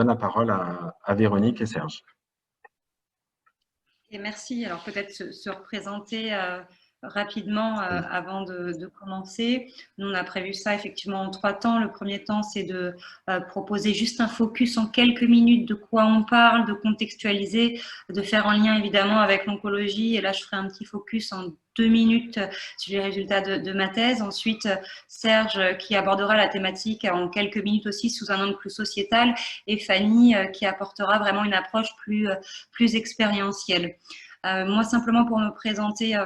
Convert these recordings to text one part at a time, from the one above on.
donne la parole à Véronique et Serge. Et merci. Alors peut-être se représenter rapidement avant de commencer. Nous, on a prévu ça effectivement en 3 temps. Le premier temps, c'est de proposer juste un focus en quelques minutes de quoi on parle, de contextualiser, de faire en lien évidemment avec l'oncologie. Et là, je ferai un petit focus en 2 minutes sur les résultats de ma thèse. Ensuite, Serge qui abordera la thématique en quelques minutes aussi sous un angle plus sociétal, et Fanny qui apportera vraiment une approche plus expérientielle. Moi, simplement pour me présenter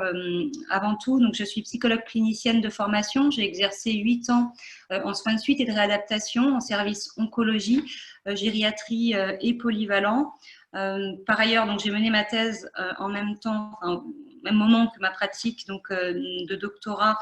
avant tout, donc je suis psychologue clinicienne de formation. J'ai exercé 8 ans en soins de suite et de réadaptation en service oncologie, gériatrie et polyvalent. Par ailleurs, donc j'ai mené ma thèse en même temps, au même moment que ma pratique donc, de doctorat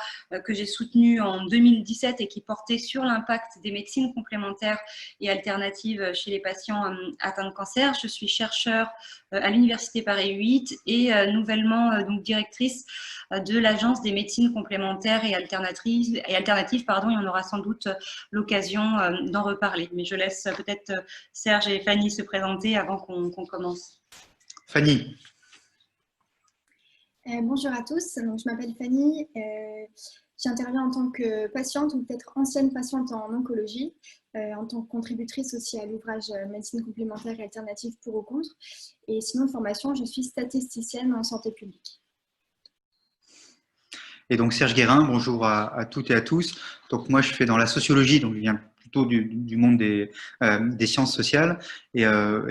que j'ai soutenue en 2017 et qui portait sur l'impact des médecines complémentaires et alternatives chez les patients atteints de cancer. Je suis chercheure à l'Université Paris 8 et nouvellement donc directrice de l'Agence des médecines complémentaires et alternatives. Pardon, et on aura sans doute l'occasion d'en reparler. Mais je laisse peut-être Serge et Fanny se présenter avant qu'on commence. Fanny. Bonjour à tous, donc, je m'appelle Fanny, j'interviens en tant que patiente ou peut-être ancienne patiente en oncologie, en tant que contributrice aussi à l'ouvrage Médecine complémentaire et alternative pour ou contre. Et sinon, de formation, je suis statisticienne en santé publique. Et donc Serge Guérin, bonjour à toutes et à tous. Donc moi je fais dans la sociologie, donc je viens plutôt du monde des sciences sociales, et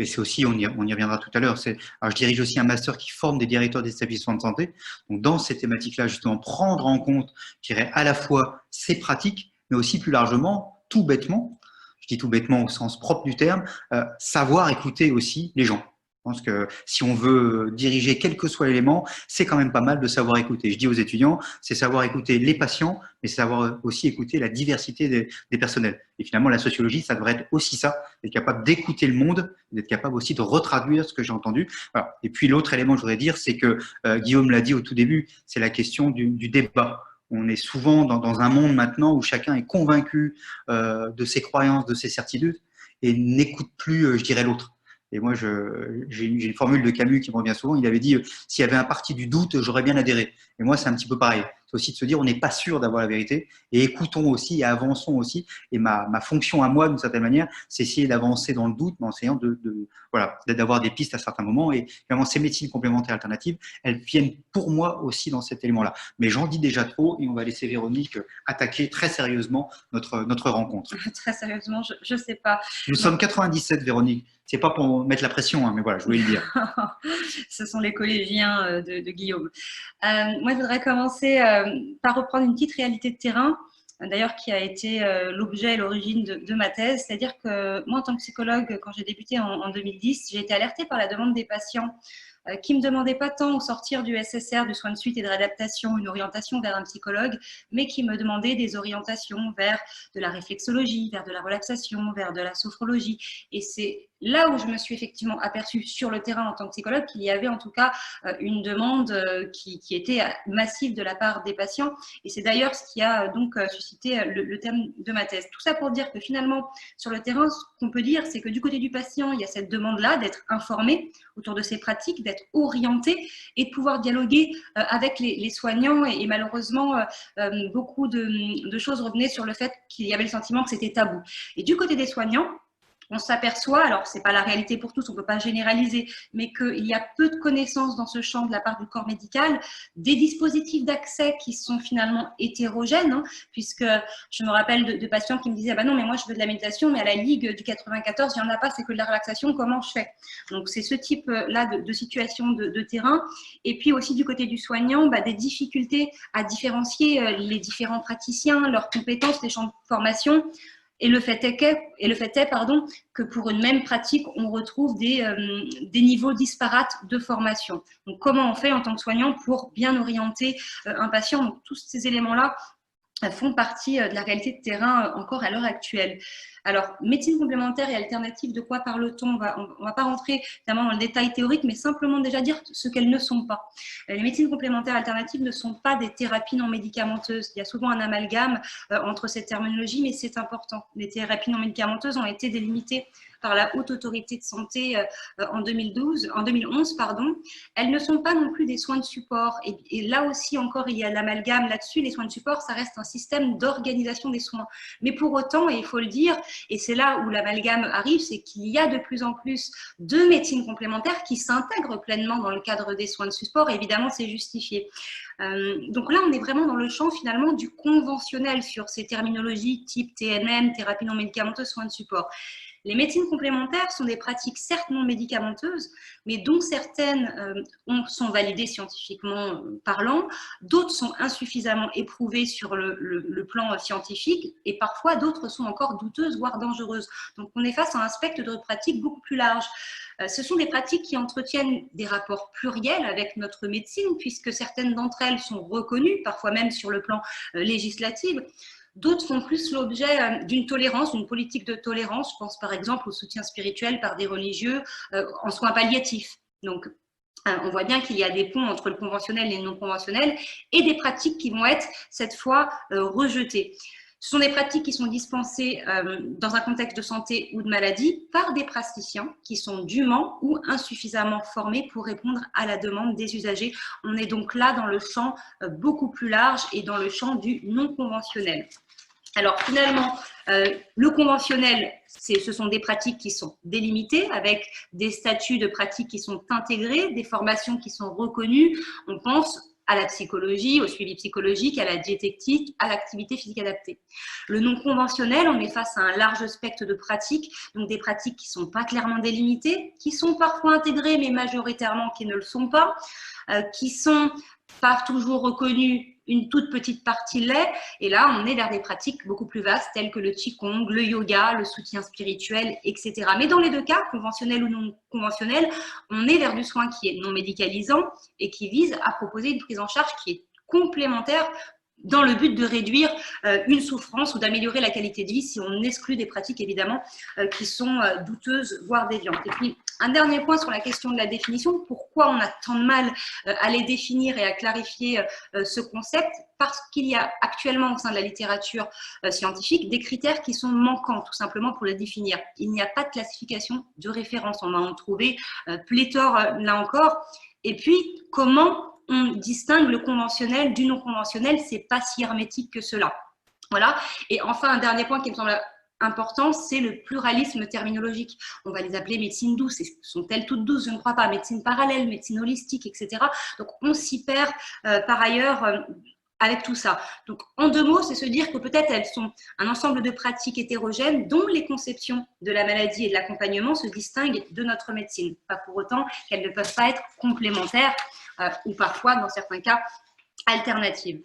c'est aussi, on y reviendra tout à l'heure, je dirige aussi un master qui forme des directeurs d'établissements de santé. Donc dans ces thématiques-là, justement, prendre en compte, je dirais, à la fois ces pratiques, mais aussi plus largement, tout bêtement, je dis tout bêtement au sens propre du terme, savoir écouter aussi les gens. Je pense que si on veut diriger quel que soit l'élément, c'est quand même pas mal de savoir écouter. Je dis aux étudiants, c'est savoir écouter les patients, mais savoir aussi écouter la diversité des personnels. Et finalement, la sociologie, ça devrait être aussi ça, être capable d'écouter le monde, d'être capable aussi de retraduire ce que j'ai entendu. Voilà. Et puis l'autre élément que je voudrais dire, c'est que Guillaume l'a dit au tout début, c'est la question du débat. On est souvent dans un monde maintenant où chacun est convaincu de ses croyances, de ses certitudes, et n'écoute plus, je dirais, l'autre. Et moi, j'ai une formule de Camus qui me revient souvent. Il avait dit « s'il y avait un parti du doute, j'aurais bien adhéré ». Et moi, c'est un petit peu pareil. C'est aussi de se dire on n'est pas sûr d'avoir la vérité. Et écoutons aussi et avançons aussi. Et ma fonction à moi, d'une certaine manière, c'est essayer d'avancer dans le doute, mais en essayant voilà, d'avoir des pistes à certains moments. Et vraiment, ces médecines complémentaires alternatives, elles viennent pour moi aussi dans cet élément-là. Mais j'en dis déjà trop et on va laisser Véronique attaquer très sérieusement notre rencontre. Très sérieusement, je ne sais pas. Nous sommes 97, Véronique. C'est pas pour mettre la pression, hein, mais voilà, je voulais le dire. Ce sont les collégiens de Guillaume. Moi, je voudrais commencer par reprendre une petite réalité de terrain, d'ailleurs qui a été l'objet et l'origine de ma thèse. C'est-à-dire que moi, en tant que psychologue, quand j'ai débuté en 2010, j'ai été alertée par la demande des patients qui ne me demandaient pas tant au sortir du SSR, du soin de suite et de réadaptation, une orientation vers un psychologue, mais qui me demandaient des orientations vers de la réflexologie, vers de la relaxation, vers de la sophrologie. Et c'est là où je me suis effectivement aperçue sur le terrain en tant que psychologue qu'il y avait en tout cas une demande qui était massive de la part des patients. Et c'est d'ailleurs ce qui a donc suscité le terme de ma thèse. Tout ça pour dire que finalement, sur le terrain, ce qu'on peut dire, c'est que du côté du patient, il y a cette demande-là d'être informé autour de ses pratiques, d'être orienté et de pouvoir dialoguer avec les soignants. Et malheureusement, beaucoup de choses revenaient sur le fait qu'il y avait le sentiment que c'était tabou. Et du côté des soignants, on s'aperçoit, alors ce n'est pas la réalité pour tous, on ne peut pas généraliser, mais qu'il y a peu de connaissances dans ce champ de la part du corps médical, des dispositifs d'accès qui sont finalement hétérogènes, hein, puisque je me rappelle de patients qui me disaient bah non, mais moi je veux de la méditation, mais à la Ligue du 94, il n'y en a pas, c'est que de la relaxation, comment je fais? Donc c'est ce type-là de situation de terrain. Et puis aussi du côté du soignant, des difficultés à différencier les différents praticiens, leurs compétences, les champs de formation. Et le fait est que pour une même pratique, on retrouve des niveaux disparates de formation. Donc, comment on fait en tant que soignant pour bien orienter un patient? Donc, tous ces éléments-là font partie de la réalité de terrain encore à l'heure actuelle. Alors, médecine complémentaire et alternative, de quoi parle-t-on? On va pas rentrer évidemment dans le détail théorique, mais simplement déjà dire ce qu'elles ne sont pas. Les médecines complémentaires alternatives ne sont pas des thérapies non médicamenteuses. Il y a souvent un amalgame entre cette terminologie, mais c'est important. Les thérapies non médicamenteuses ont été délimitées par la Haute Autorité de Santé en 2011. Elles ne sont pas non plus des soins de support. Et là aussi, encore, il y a l'amalgame là-dessus. Les soins de support, ça reste un système d'organisation des soins. Mais pour autant, et il faut le dire, et c'est là où l'amalgame arrive, c'est qu'il y a de plus en plus de médecines complémentaires qui s'intègrent pleinement dans le cadre des soins de support. Et évidemment, c'est justifié. Donc là, on est vraiment dans le champ finalement du conventionnel sur ces terminologies type TNM, thérapie non médicamenteuse, soins de support. Les médecines complémentaires sont des pratiques certes non médicamenteuses, mais dont certaines sont validées scientifiquement parlant, d'autres sont insuffisamment éprouvées sur le plan scientifique, et parfois d'autres sont encore douteuses, voire dangereuses. Donc on est face à un spectre de pratiques beaucoup plus large. Ce sont des pratiques qui entretiennent des rapports pluriels avec notre médecine, puisque certaines d'entre elles sont reconnues, parfois même sur le plan législatif. D'autres font plus l'objet d'une tolérance, d'une politique de tolérance. Je pense par exemple au soutien spirituel par des religieux en soins palliatifs. Donc, on voit bien qu'il y a des ponts entre le conventionnel et le non conventionnel et des pratiques qui vont être cette fois rejetées. Ce sont des pratiques qui sont dispensées dans un contexte de santé ou de maladie par des praticiens qui sont dûment ou insuffisamment formés pour répondre à la demande des usagers. On est donc là dans le champ beaucoup plus large et dans le champ du non conventionnel. Alors finalement, le conventionnel, ce sont des pratiques qui sont délimitées avec des statuts de pratiques qui sont intégrés, des formations qui sont reconnues. On pense à la psychologie, au suivi psychologique, à la diététique, à l'activité physique adaptée. Le non conventionnel, on est face à un large spectre de pratiques, donc des pratiques qui ne sont pas clairement délimitées, qui sont parfois intégrées, mais majoritairement qui ne le sont pas, qui sont pas toujours reconnues, une toute petite partie l'est, et là on est vers des pratiques beaucoup plus vastes telles que le qigong, le yoga, le soutien spirituel, etc. Mais dans les deux cas, conventionnel ou non conventionnel, on est vers du soin qui est non médicalisant et qui vise à proposer une prise en charge qui est complémentaire dans le but de réduire une souffrance ou d'améliorer la qualité de vie si on exclut des pratiques évidemment qui sont douteuses, voire déviantes. Et puis, un dernier point sur la question de la définition, pourquoi on a tant de mal à les définir et à clarifier ce concept? Parce qu'il y a actuellement au sein de la littérature scientifique des critères qui sont manquants tout simplement pour les définir. Il n'y a pas de classification de référence, on va en trouver pléthore là encore. Et puis, comment on distingue le conventionnel du non conventionnel? C'est pas si hermétique que cela. Voilà. Et enfin, un dernier point qui me semble important, c'est le pluralisme terminologique. On va les appeler médecine douce. Sont-elles toutes douces? Je ne crois pas. Médecine parallèle, médecine holistique, etc. Donc, on s'y perd par ailleurs avec tout ça. Donc, en deux mots, c'est se dire que peut-être elles sont un ensemble de pratiques hétérogènes dont les conceptions de la maladie et de l'accompagnement se distinguent de notre médecine. Pas pour autant qu'elles ne peuvent pas être complémentaires ou parfois, dans certains cas, alternatives.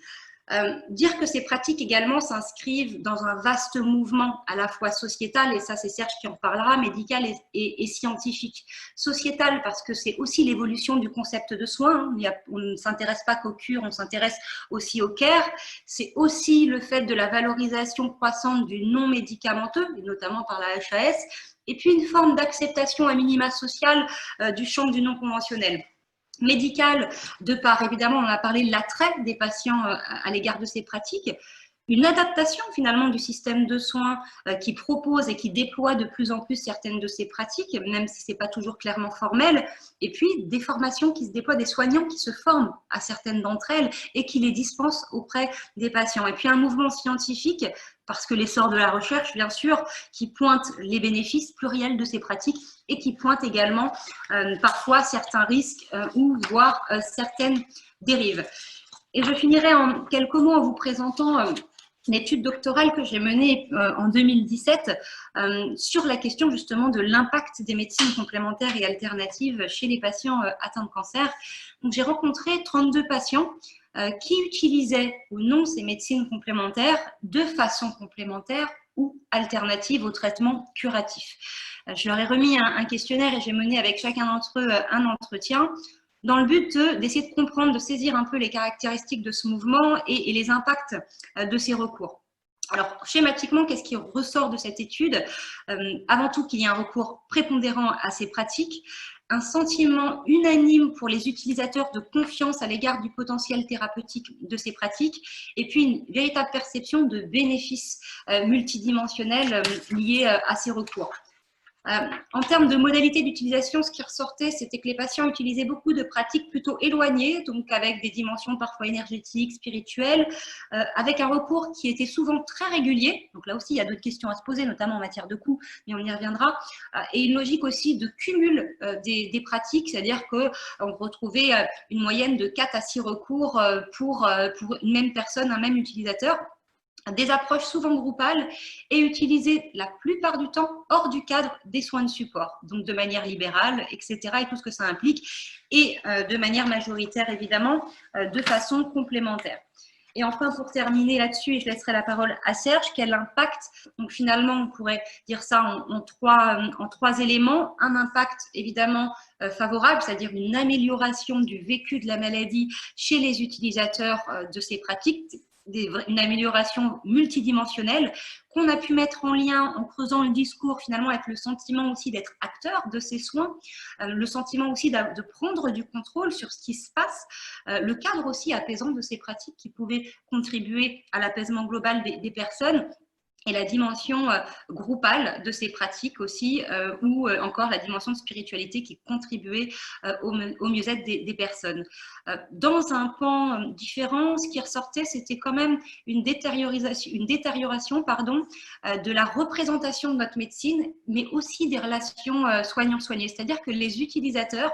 Dire que ces pratiques également s'inscrivent dans un vaste mouvement à la fois sociétal, et ça c'est Serge qui en parlera, médical et scientifique. Sociétal parce que c'est aussi l'évolution du concept de soin, on ne s'intéresse pas qu'aux cures, on s'intéresse aussi au care. C'est aussi le fait de la valorisation croissante du non médicamenteux, et notamment par la HAS, et puis une forme d'acceptation à minima sociale du champ du non conventionnel. Médical, de par, évidemment, on a parlé de l'attrait des patients à l'égard de ces pratiques, une adaptation finalement du système de soins qui propose et qui déploie de plus en plus certaines de ces pratiques, même si ce n'est pas toujours clairement formel, et puis des formations qui se déploient, des soignants qui se forment à certaines d'entre elles et qui les dispensent auprès des patients. Et puis un mouvement scientifique, parce que l'essor de la recherche, bien sûr, qui pointe les bénéfices pluriels de ces pratiques et qui pointe également parfois certains risques ou voire certaines dérives. Et je finirai en quelques mots en vous présentant l'étude doctorale que j'ai menée en 2017 sur la question justement de l'impact des médecines complémentaires et alternatives chez les patients atteints de cancer. Donc j'ai rencontré 32 patients qui utilisaient ou non ces médecines complémentaires de façon complémentaire ou alternative au traitement curatif. Je leur ai remis un questionnaire et j'ai mené avec chacun d'entre eux un entretien dans le but d'essayer de comprendre, de saisir un peu les caractéristiques de ce mouvement et les impacts de ces recours. Alors, schématiquement, qu'est-ce qui ressort de cette étude? Avant tout, qu'il y a un recours prépondérant à ces pratiques, un sentiment unanime pour les utilisateurs de confiance à l'égard du potentiel thérapeutique de ces pratiques, et puis une véritable perception de bénéfices multidimensionnels liés à ces recours. En termes de modalités d'utilisation, ce qui ressortait, c'était que les patients utilisaient beaucoup de pratiques plutôt éloignées, donc avec des dimensions parfois énergétiques, spirituelles, avec un recours qui était souvent très régulier. Donc là aussi, il y a d'autres questions à se poser, notamment en matière de coût, mais on y reviendra. Et une logique aussi de cumul des pratiques, c'est-à-dire qu'on retrouvait une moyenne de 4 à 6 recours pour une même personne, un même utilisateur. Des approches souvent groupales et utilisées la plupart du temps hors du cadre des soins de support, donc de manière libérale, etc., et tout ce que ça implique, et de manière majoritaire, évidemment, de façon complémentaire. Et enfin, pour terminer là-dessus, et je laisserai la parole à Serge, quel impact? Donc finalement, on pourrait dire ça en trois éléments. Un impact évidemment favorable, c'est-à-dire une amélioration du vécu de la maladie chez les utilisateurs de ces pratiques, une amélioration multidimensionnelle qu'on a pu mettre en lien en creusant le discours finalement avec le sentiment aussi d'être acteur de ces soins, le sentiment aussi de prendre du contrôle sur ce qui se passe, le cadre aussi apaisant de ces pratiques qui pouvaient contribuer à l'apaisement global des personnes, et la dimension groupale de ces pratiques aussi, ou encore la dimension de spiritualité qui contribuait au mieux-être des personnes. Dans un pan différent, ce qui ressortait, c'était quand même une détérioration de la représentation de notre médecine, mais aussi des relations soignants-soignés. C'est-à-dire que les utilisateurs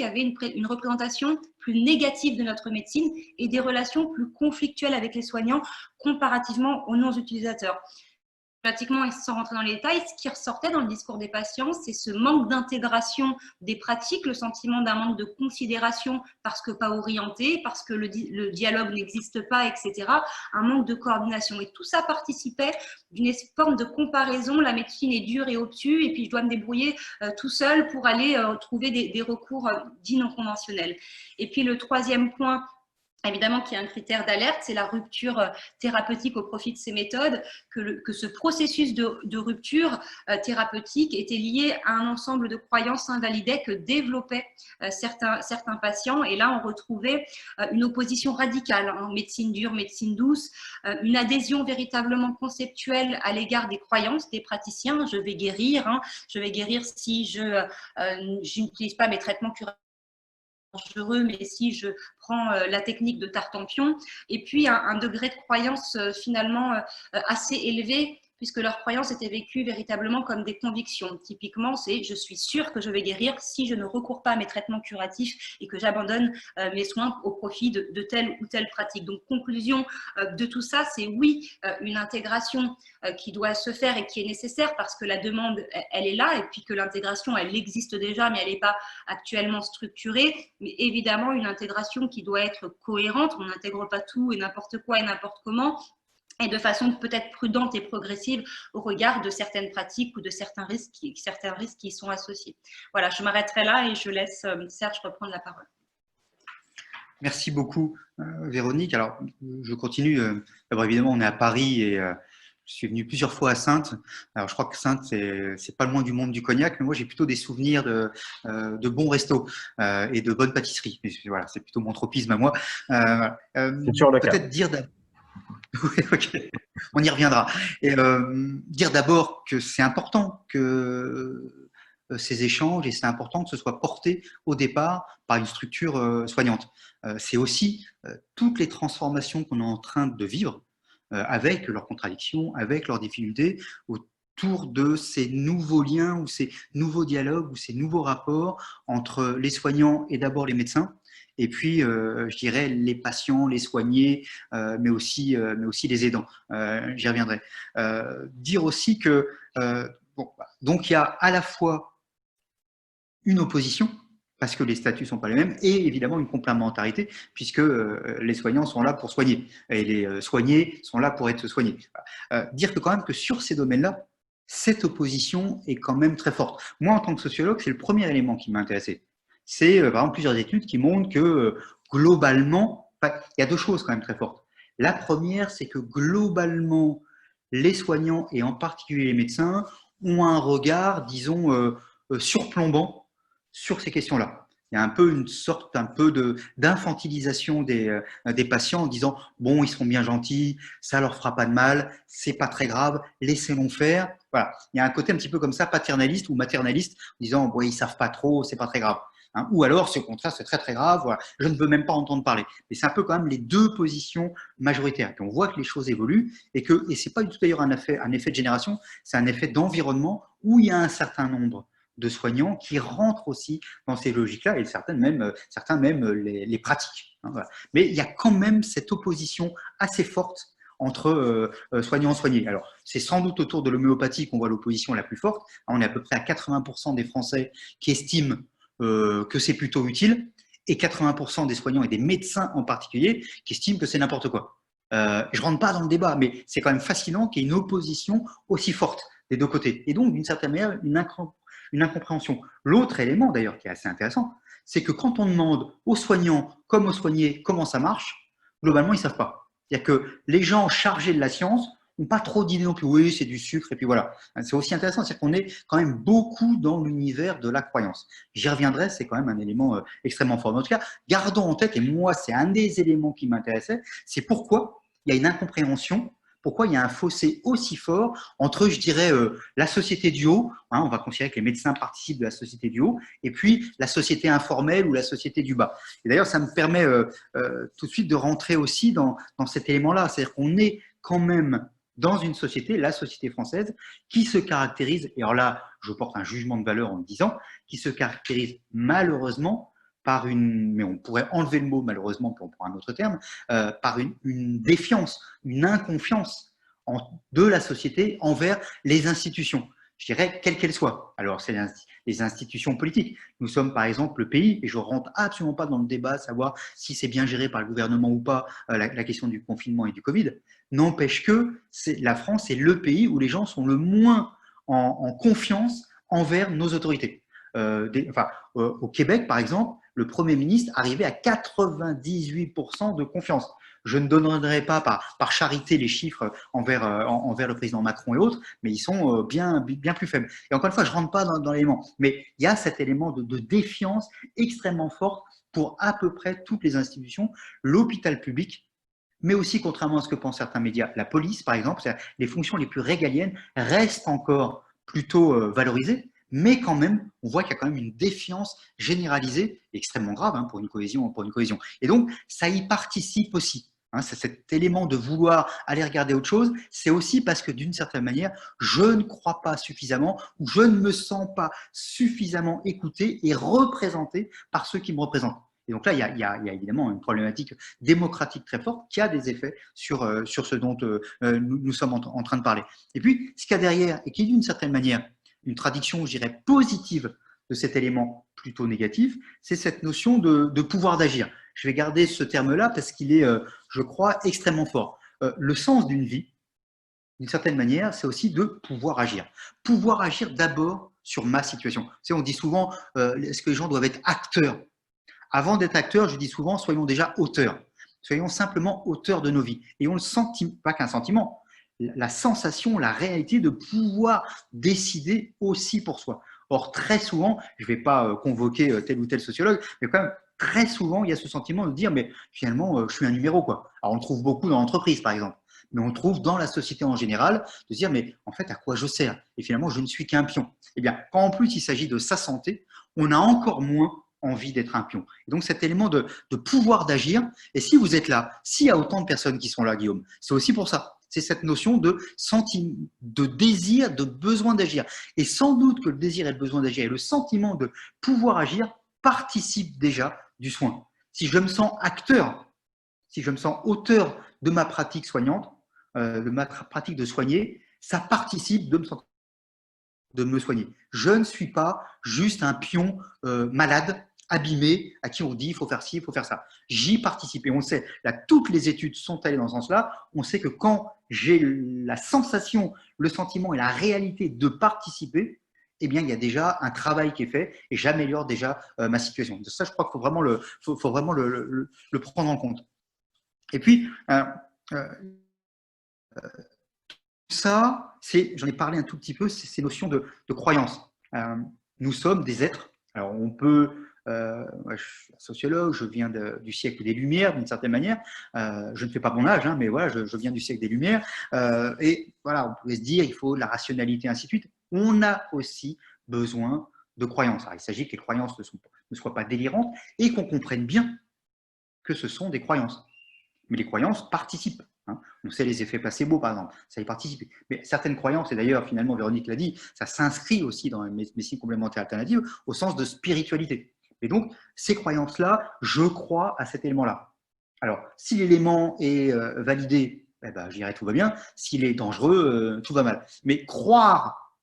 avait une représentation plus négative de notre médecine et des relations plus conflictuelles avec les soignants comparativement aux non-utilisateurs. Pratiquement, et sans rentrer dans les détails, ce qui ressortait dans le discours des patients, c'est ce manque d'intégration des pratiques, le sentiment d'un manque de considération parce que pas orienté, parce que le dialogue n'existe pas, etc., un manque de coordination. Et tout ça participait d'une forme de comparaison, la médecine est dure et obtuse, et puis je dois me débrouiller tout seul pour aller trouver des recours dits non conventionnels. Et puis le troisième point, évidemment, qui est un critère d'alerte, c'est la rupture thérapeutique au profit de ces méthodes, que ce processus de rupture thérapeutique était lié à un ensemble de croyances invalidées que développaient certains patients. Et là, on retrouvait une opposition radicale, hein, médecine dure, médecine douce, une adhésion véritablement conceptuelle à l'égard des croyances des praticiens. Je vais guérir, hein, je vais guérir si je n'utilise pas mes traitements curatifs dangereux, mais si je prends la technique de Tartampion, et puis un degré de croyance finalement assez élevé, puisque leurs croyances étaient vécues véritablement comme des convictions. Typiquement, c'est « je suis sûre que je vais guérir si je ne recours pas à mes traitements curatifs et que j'abandonne mes soins au profit de telle ou telle pratique ». Donc, conclusion de tout ça, c'est oui, une intégration qui doit se faire et qui est nécessaire parce que la demande, elle est là, et puis que l'intégration, elle existe déjà, mais elle n'est pas actuellement structurée. Mais évidemment, une intégration qui doit être cohérente. On n'intègre pas tout et n'importe quoi et n'importe comment, et de façon peut-être prudente et progressive au regard de certaines pratiques ou de certains risques qui y sont associés. Voilà, je m'arrêterai là et je laisse Serge reprendre la parole. Merci beaucoup, Véronique. Alors, je continue. D'abord, évidemment, on est à Paris et je suis venu plusieurs fois à Saintes. Alors, je crois que Saintes, c'est pas loin du monde du cognac, mais moi, j'ai plutôt des souvenirs de bons restos et de bonnes pâtisseries. Mais voilà, c'est plutôt mon tropisme à moi. C'est toujours le cas. Peut-être dire oui, ok. On y reviendra. Et dire d'abord que c'est important que ces échanges, et c'est important que ce soit porté au départ par une structure soignante. C'est aussi toutes les transformations qu'on est en train de vivre avec leurs contradictions, avec leurs difficultés, autour de ces nouveaux liens ou ces nouveaux dialogues ou ces nouveaux rapports entre les soignants et d'abord les médecins, et puis, je dirais, les patients, les soignés, mais aussi les aidants. J'y reviendrai. Dire aussi que, donc il y a à la fois une opposition, parce que les statuts ne sont pas les mêmes, et évidemment une complémentarité, puisque les soignants sont là pour soigner, et les soignés sont là pour être soignés. Dire que quand même que sur ces domaines-là, cette opposition est quand même très forte. Moi, en tant que sociologue, c'est le premier élément qui m'a intéressé. C'est par exemple plusieurs études qui montrent que globalement, il y a deux choses quand même très fortes. La première, c'est que globalement, les soignants et en particulier les médecins ont un regard, disons, surplombant sur ces questions-là. Il y a un peu une sorte d'infantilisation des patients en disant « bon, ils seront bien gentils, ça leur fera pas de mal, c'est pas très grave, laissez-les faire ». Voilà. Il y a un côté un petit peu comme ça, paternaliste ou maternaliste, en disant bon, « ils savent pas trop, c'est pas très grave ». Hein, ou alors, c'est au contraire, c'est très très grave, voilà, je ne veux même pas entendre parler. Mais c'est un peu quand même les deux positions majoritaires. Et on voit que les choses évoluent et ce n'est pas du tout d'ailleurs un effet de génération, c'est un effet d'environnement où il y a un certain nombre de soignants qui rentrent aussi dans ces logiques-là et certains même les pratiquent. Hein, voilà. Mais il y a quand même cette opposition assez forte entre soignants et soignés. Alors, c'est sans doute autour de l'homéopathie qu'on voit l'opposition la plus forte. On est à peu près à 80% des Français qui estiment que c'est plutôt utile et 80% des soignants et des médecins en particulier qui estiment que c'est n'importe quoi. Je ne rentre pas dans le débat, mais c'est quand même fascinant qu'il y ait une opposition aussi forte des deux côtés. Et donc, d'une certaine manière, une incompréhension. L'autre élément, d'ailleurs, qui est assez intéressant, c'est que quand on demande aux soignants comme aux soignés comment ça marche, globalement, ils ne savent pas. C'est-à-dire que les gens chargés de la science n'ont pas trop d'idées non plus. Oui, c'est du sucre, et puis voilà. C'est aussi intéressant, c'est qu'on est quand même beaucoup dans l'univers de la croyance. J'y reviendrai, c'est quand même un élément extrêmement fort. En tout cas, gardons en tête, et moi, c'est un des éléments qui m'intéressait, c'est pourquoi il y a une incompréhension, pourquoi il y a un fossé aussi fort entre, je dirais, la société du haut, hein, on va considérer que les médecins participent de la société du haut, et puis la société informelle ou la société du bas. Et d'ailleurs, ça me permet tout de suite de rentrer aussi dans cet élément-là, c'est-à-dire qu'on est quand même dans une société, la société française, qui se caractérise, et alors là, je porte un jugement de valeur en le disant, qui se caractérise malheureusement par mais on pourrait enlever le mot malheureusement pour un autre terme, par une défiance, une inconfiance de la société envers les institutions, je dirais quelles qu'elles soient. Alors c'est les institutions politiques. Nous sommes par exemple le pays, et je ne rentre absolument pas dans le débat, savoir si c'est bien géré par le gouvernement ou pas, la question du confinement et du Covid, n'empêche que la France est le pays où les gens sont le moins en confiance envers nos autorités. Au Québec, par exemple, le Premier ministre arrivait à 98% de confiance. Je ne donnerai pas par charité les chiffres envers le président Macron et autres, mais ils sont bien plus faibles. Et encore une fois, je ne rentre pas dans l'élément, mais il y a cet élément de défiance extrêmement fort pour à peu près toutes les institutions, l'hôpital public, mais aussi, contrairement à ce que pensent certains médias, la police, par exemple, les fonctions les plus régaliennes restent encore plutôt valorisées, mais quand même, on voit qu'il y a quand même une défiance généralisée, extrêmement grave pour une cohésion. Et donc, ça y participe aussi. C'est cet élément de vouloir aller regarder autre chose, c'est aussi parce que d'une certaine manière, je ne crois pas suffisamment ou je ne me sens pas suffisamment écouté et représenté par ceux qui me représentent. Et donc là, il y a évidemment une problématique démocratique très forte qui a des effets sur ce dont nous sommes en train de parler. Et puis, ce qu'il y a derrière, et qui est d'une certaine manière une traduction, je dirais, positive de cet élément plutôt négatif, c'est cette notion de pouvoir d'agir. Je vais garder ce terme-là parce qu'il est, je crois, extrêmement fort. Le sens d'une vie, d'une certaine manière, c'est aussi de pouvoir agir. Pouvoir agir d'abord sur ma situation. Tu sais, on dit souvent, est-ce que les gens doivent être acteurs? Avant d'être acteurs, je dis souvent, soyons déjà auteurs. Soyons simplement auteurs de nos vies. Et on le sentiment, pas qu'un sentiment, la sensation, la réalité de pouvoir décider aussi pour soi. Or, très souvent, je ne vais pas convoquer tel ou tel sociologue, mais quand même, très souvent, il y a ce sentiment de dire, mais finalement, je suis un numéro, quoi. Alors, on le trouve beaucoup dans l'entreprise, par exemple, mais on le trouve dans la société en général, de se dire, mais en fait, à quoi je sers? Et finalement, je ne suis qu'un pion. Eh bien, quand en plus, il s'agit de sa santé, on a encore moins envie d'être un pion. Et donc, cet élément de pouvoir d'agir, et si vous êtes là, s'il y a autant de personnes qui sont là, Guillaume, c'est aussi pour ça. C'est cette notion de désir, de besoin d'agir. Et sans doute que le désir et le besoin d'agir et le sentiment de pouvoir agir participent déjà du soin. Si je me sens acteur, si je me sens auteur de ma pratique soignante, de ma pratique de soigner, ça participe de me soigner. Je ne suis pas juste un pion malade, abîmé, à qui on dit il faut faire ci, il faut faire ça. J'y participe et on le sait, là, toutes les études sont allées dans ce sens-là. On sait que quand j'ai la sensation, le sentiment et la réalité de participer, eh bien, il y a déjà un travail qui est fait et j'améliore déjà ma situation. De ça, je crois qu'il faut vraiment le prendre en compte. Et puis, ça, j'en ai parlé un tout petit peu, c'est ces notions de croyance. Nous sommes des êtres. Alors, on peut, moi, je suis sociologue, je viens du siècle des Lumières, d'une certaine manière. Je ne fais pas mon âge, hein, mais voilà, je viens du siècle des Lumières. Et voilà, on pouvait se dire, il faut de la rationalité, ainsi de suite. On a aussi besoin de croyances. Alors, il s'agit que les croyances ne soient pas délirantes et qu'on comprenne bien que ce sont des croyances. Mais les croyances participent. Hein. On sait les effets placebo, par exemple, ça y participe. Mais certaines croyances, et d'ailleurs, finalement, Véronique l'a dit, ça s'inscrit aussi dans les médecines complémentaires alternatives au sens de spiritualité. Et donc, ces croyances-là, je crois à cet élément-là. Alors, si l'élément est validé, eh ben, je dirais tout va bien. S'il est dangereux, tout va mal. Mais croire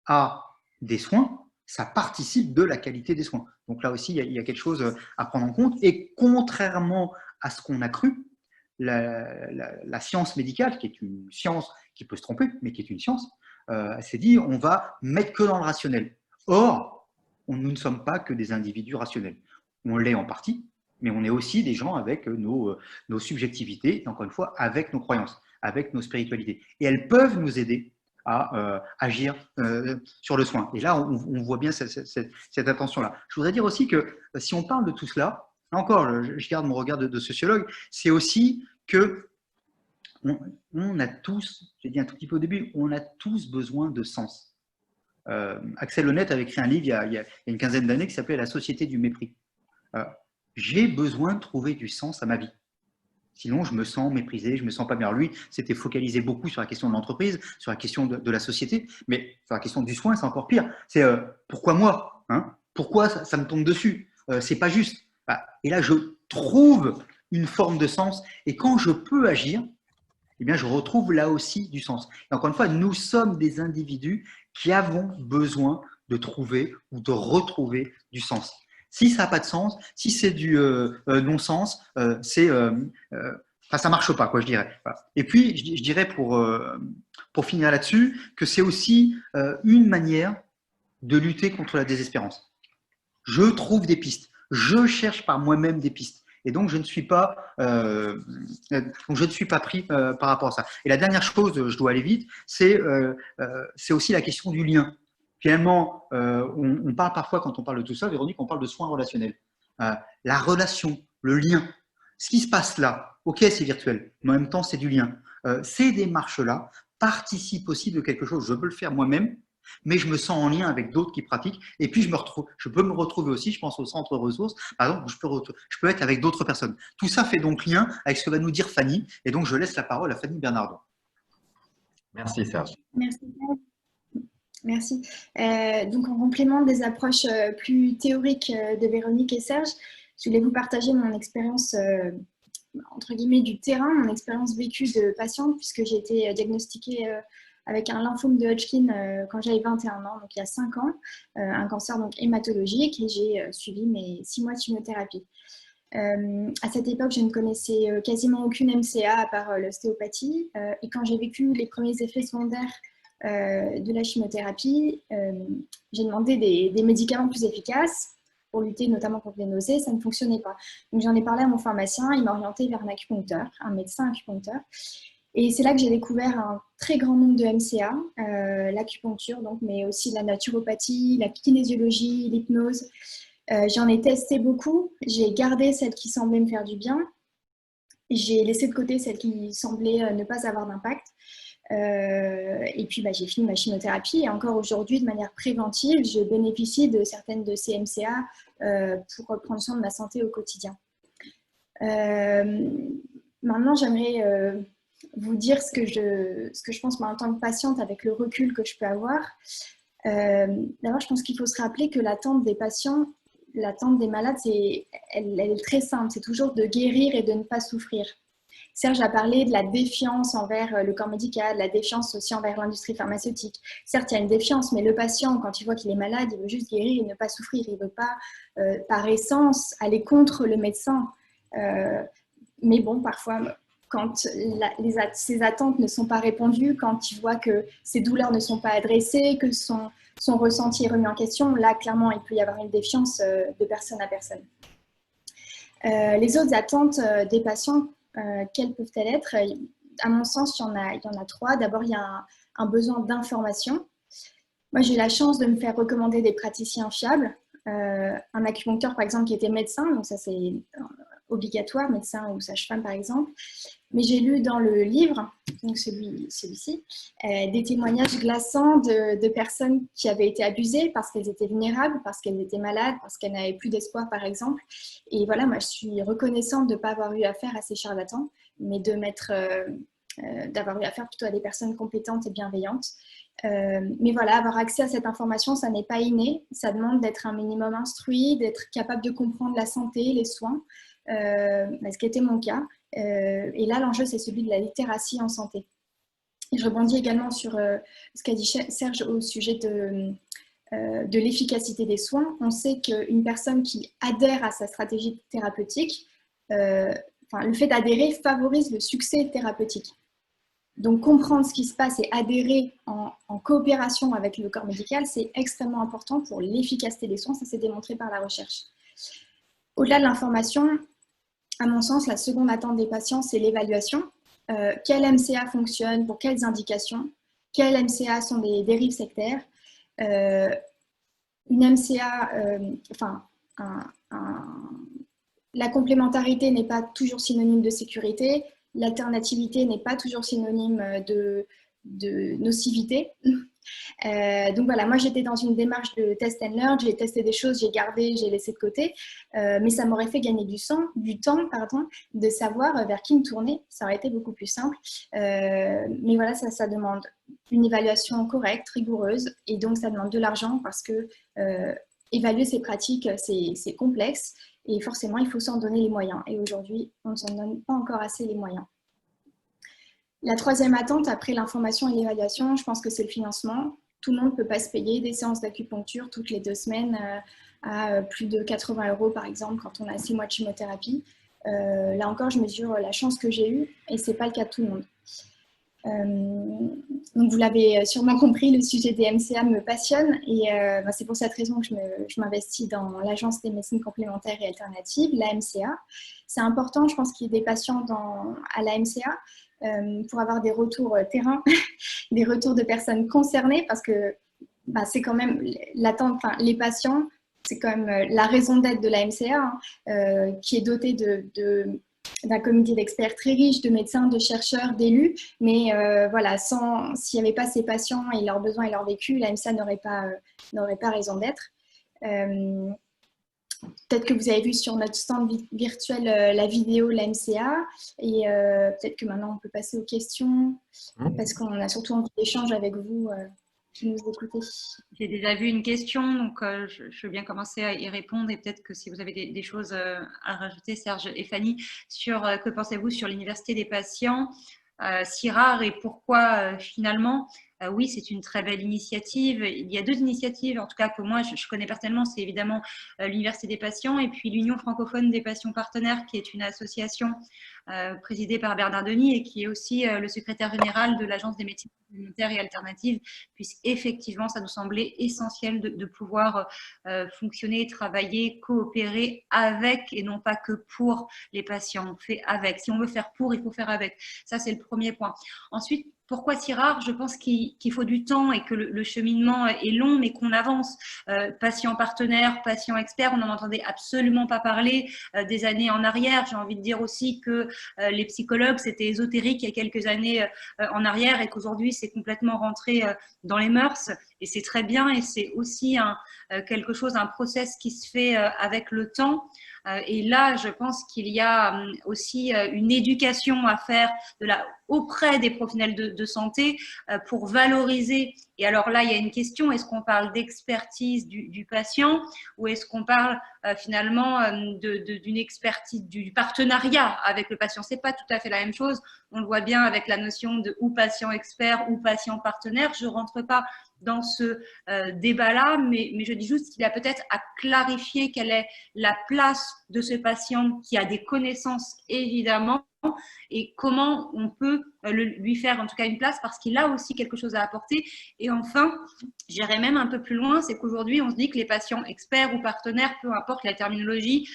à des soins, ça participe de la qualité des soins. Donc là aussi, il y a quelque chose à prendre en compte. Et contrairement à ce qu'on a cru, la science médicale, qui est une science qui peut se tromper, mais qui est une science, s'est dit on va mettre que dans le rationnel. Or, nous ne sommes pas que des individus rationnels. On l'est en partie, mais on est aussi des gens avec nos subjectivités, et encore une fois, avec nos croyances, avec nos spiritualités. Et elles peuvent nous aider à agir sur le soin. Et là, on voit bien cette attention-là. Je voudrais dire aussi que si on parle de tout cela, là encore, je garde mon regard de sociologue, c'est aussi que on a tous, j'ai dit un tout petit peu au début, on a tous besoin de sens. Axel Honneth avait écrit un livre il y a une quinzaine d'années qui s'appelait « La société du mépris ». J'ai besoin de trouver du sens à ma vie. Sinon, je me sens méprisé, je me sens pas bien. Alors lui, c'était focalisé beaucoup sur la question de l'entreprise, sur la question de la société, mais sur la question du soin, c'est encore pire. C'est pourquoi moi, hein? Pourquoi ça me tombe dessus? C'est pas juste. Et là, je trouve une forme de sens. Et quand je peux agir, eh bien, je retrouve là aussi du sens. Et encore une fois, nous sommes des individus qui avons besoin de trouver ou de retrouver du sens. Si ça n'a pas de sens, si c'est du non-sens, ça ne marche pas, quoi, je dirais. Voilà. Et puis, je dirais pour finir là-dessus, que c'est aussi une manière de lutter contre la désespérance. Je trouve des pistes, je cherche par moi-même des pistes. Et donc, je ne suis pas pris par rapport à ça. Et la dernière chose, je dois aller vite, c'est aussi la question du lien. Finalement, on parle parfois, quand on parle de tout ça, Véronique, on parle de soins relationnels. La relation, le lien, ce qui se passe là, ok, c'est virtuel, mais en même temps, c'est du lien. Ces démarches-là participent aussi de quelque chose. Je peux le faire moi-même, mais je me sens en lien avec d'autres qui pratiquent. Et puis, je peux me retrouver aussi, je pense au centre ressources, par exemple, je peux être avec d'autres personnes. Tout ça fait donc lien avec ce que va nous dire Fanny. Et donc, je laisse la parole à Fanny Bernardon. Merci, Serge. Merci. Merci. Donc, en complément des approches plus théoriques de Véronique et Serge, je voulais vous partager mon expérience, entre guillemets, du terrain, mon expérience vécue de patiente, puisque j'ai été diagnostiquée avec un lymphome de Hodgkin quand j'avais 21 ans, donc il y a 5 ans, un cancer donc hématologique, et j'ai suivi mes 6 mois de chimiothérapie. À cette époque, je ne connaissais quasiment aucune MCA à part l'ostéopathie, et quand j'ai vécu les premiers effets secondaires de la chimiothérapie, j'ai demandé des médicaments plus efficaces pour lutter notamment contre les nausées, ça ne fonctionnait pas. Donc j'en ai parlé à mon pharmacien, il m'a orienté vers un acupuncteur, un médecin acupuncteur. Et c'est là que j'ai découvert un très grand nombre de MCA, l'acupuncture, donc, mais aussi la naturopathie, la kinésiologie, l'hypnose. J'en ai testé beaucoup, j'ai gardé celles qui semblaient me faire du bien, j'ai laissé de côté celles qui semblaient ne pas avoir d'impact. Et puis j'ai fini ma chimiothérapie et encore aujourd'hui de manière préventive je bénéficie de certaines de ces MCA pour prendre soin de ma santé au quotidien. Maintenant j'aimerais vous dire ce que je pense moi, en tant que patiente avec le recul que je peux avoir. D'abord je pense qu'il faut se rappeler que l'attente des patients, l'attente des malades, elle est très simple, c'est toujours de guérir et de ne pas souffrir. Serge a parlé de la défiance envers le corps médical, la défiance aussi envers l'industrie pharmaceutique. Certes, il y a une défiance, mais le patient, quand il voit qu'il est malade, il veut juste guérir et ne pas souffrir. Il ne veut pas, par essence, aller contre le médecin. Mais bon, parfois, quand ses attentes ne sont pas répondues, quand il voit que ses douleurs ne sont pas adressées, que son ressenti est remis en question, là, clairement, il peut y avoir une défiance de personne à personne. Les autres attentes des patients, quelles peuvent-elles être? À mon sens, il y en a trois. D'abord, il y a un besoin d'information. Moi, j'ai eu la chance de me faire recommander des praticiens fiables. Un acupuncteur, par exemple, qui était médecin, donc ça c'est obligatoire, médecin ou sage-femme, par exemple. Mais j'ai lu dans le livre, donc celui-ci, des témoignages glaçants de personnes qui avaient été abusées parce qu'elles étaient vulnérables, parce qu'elles étaient malades, parce qu'elles n'avaient plus d'espoir, par exemple. Et voilà, moi, je suis reconnaissante de ne pas avoir eu affaire à ces charlatans, mais d'avoir eu affaire plutôt à des personnes compétentes et bienveillantes. Mais voilà, avoir accès à cette information, ça n'est pas inné. Ça demande d'être un minimum instruit, d'être capable de comprendre la santé, les soins, ce qui était mon cas. Et là, l'enjeu, c'est celui de la littératie en santé. Et je rebondis également sur ce qu'a dit Serge au sujet de l'efficacité des soins. On sait qu'une personne qui adhère à sa stratégie thérapeutique, le fait d'adhérer favorise le succès thérapeutique. Donc, comprendre ce qui se passe et adhérer en coopération avec le corps médical, c'est extrêmement important pour l'efficacité des soins. Ça s'est démontré par la recherche. Au-delà de l'information, à mon sens, la seconde attente des patients, c'est l'évaluation. Quel MCA fonctionne, pour quelles indications? Quels MCA sont des dérives sectaires? Une MCA, la complémentarité n'est pas toujours synonyme de sécurité. L'alternativité n'est pas toujours synonyme de nocivité. Donc voilà, moi j'étais dans une démarche de test and learn, j'ai testé des choses, j'ai gardé, j'ai laissé de côté, mais ça m'aurait fait gagner du temps, de savoir vers qui me tourner, ça aurait été beaucoup plus simple. Mais voilà, ça demande une évaluation correcte, rigoureuse, et donc ça demande de l'argent parce que évaluer ces pratiques, c'est complexe. Et forcément, il faut s'en donner les moyens. Et aujourd'hui, on ne s'en donne pas encore assez les moyens. La troisième attente, après l'information et l'évaluation, je pense que c'est le financement. Tout le monde ne peut pas se payer des séances d'acupuncture toutes les 2 semaines à plus de 80 € par exemple, quand on a 6 mois de chimiothérapie. Là encore, je mesure la chance que j'ai eue et ce n'est pas le cas de tout le monde. Donc vous l'avez sûrement compris, le sujet des MCA me passionne et c'est pour cette raison que je m'investis dans l'Agence des médecines complémentaires et alternatives, la MCA. C'est important, je pense qu'il y ait des patients à la MCA pour avoir des retours terrain, des retours de personnes concernées parce que c'est quand même l'attente, les patients, c'est quand même la raison d'être de la MCA qui est dotée d'un comité d'experts très riche, de médecins, de chercheurs, d'élus. Mais voilà, s'il n'y avait pas ces patients et leurs besoins et leur vécu, la MCA n'aurait pas raison d'être. Peut-être que vous avez vu sur notre stand virtuel la vidéo de la MCA. Et peut-être que maintenant, on peut passer aux questions parce qu'on a surtout envie d'échanger avec vous qui nous écoutez. J'ai déjà vu une question, donc je veux bien commencer à y répondre et peut-être que si vous avez des choses à rajouter, Serge et Fanny, sur que pensez-vous sur l'université des patients, si rare et pourquoi finalement oui, c'est une très belle initiative. Il y a 2 initiatives, en tout cas que moi je connais personnellement, c'est évidemment l'Université des patients et puis l'Union francophone des patients partenaires, qui est une association présidée par Bernard Denis et qui est aussi le secrétaire général de l'Agence des médecines complémentaires et alternatives, puisqu'effectivement, ça nous semblait essentiel de pouvoir fonctionner, travailler, coopérer avec et non pas que pour les patients. On fait avec. Si on veut faire pour, il faut faire avec. Ça, c'est le premier point. Ensuite, pourquoi si rare? Je pense qu'il faut du temps et que le cheminement est long, mais qu'on avance. Patients partenaires, patients experts, on n'en entendait absolument pas parler des années en arrière. J'ai envie de dire aussi que les psychologues, c'était ésotérique il y a quelques années en arrière et qu'aujourd'hui, c'est complètement rentré dans les mœurs. Et c'est très bien et c'est aussi quelque chose, un process qui se fait avec le temps. Et là, je pense qu'il y a aussi une éducation à faire auprès des professionnels de santé pour valoriser. Et alors là, il y a une question, est-ce qu'on parle d'expertise du patient ou est-ce qu'on parle finalement d'une expertise du partenariat avec le patient? Ce n'est pas tout à fait la même chose. On le voit bien avec la notion de ou patient expert ou patient partenaire. Je ne rentre pas dans ce débat-là, mais je dis juste qu'il y a peut-être à clarifier quelle est la place de ce patient qui a des connaissances évidemment, et comment on peut lui faire en tout cas une place parce qu'il a aussi quelque chose à apporter. Et enfin, j'irais même un peu plus loin, c'est qu'aujourd'hui, on se dit que les patients experts ou partenaires, peu importe la terminologie,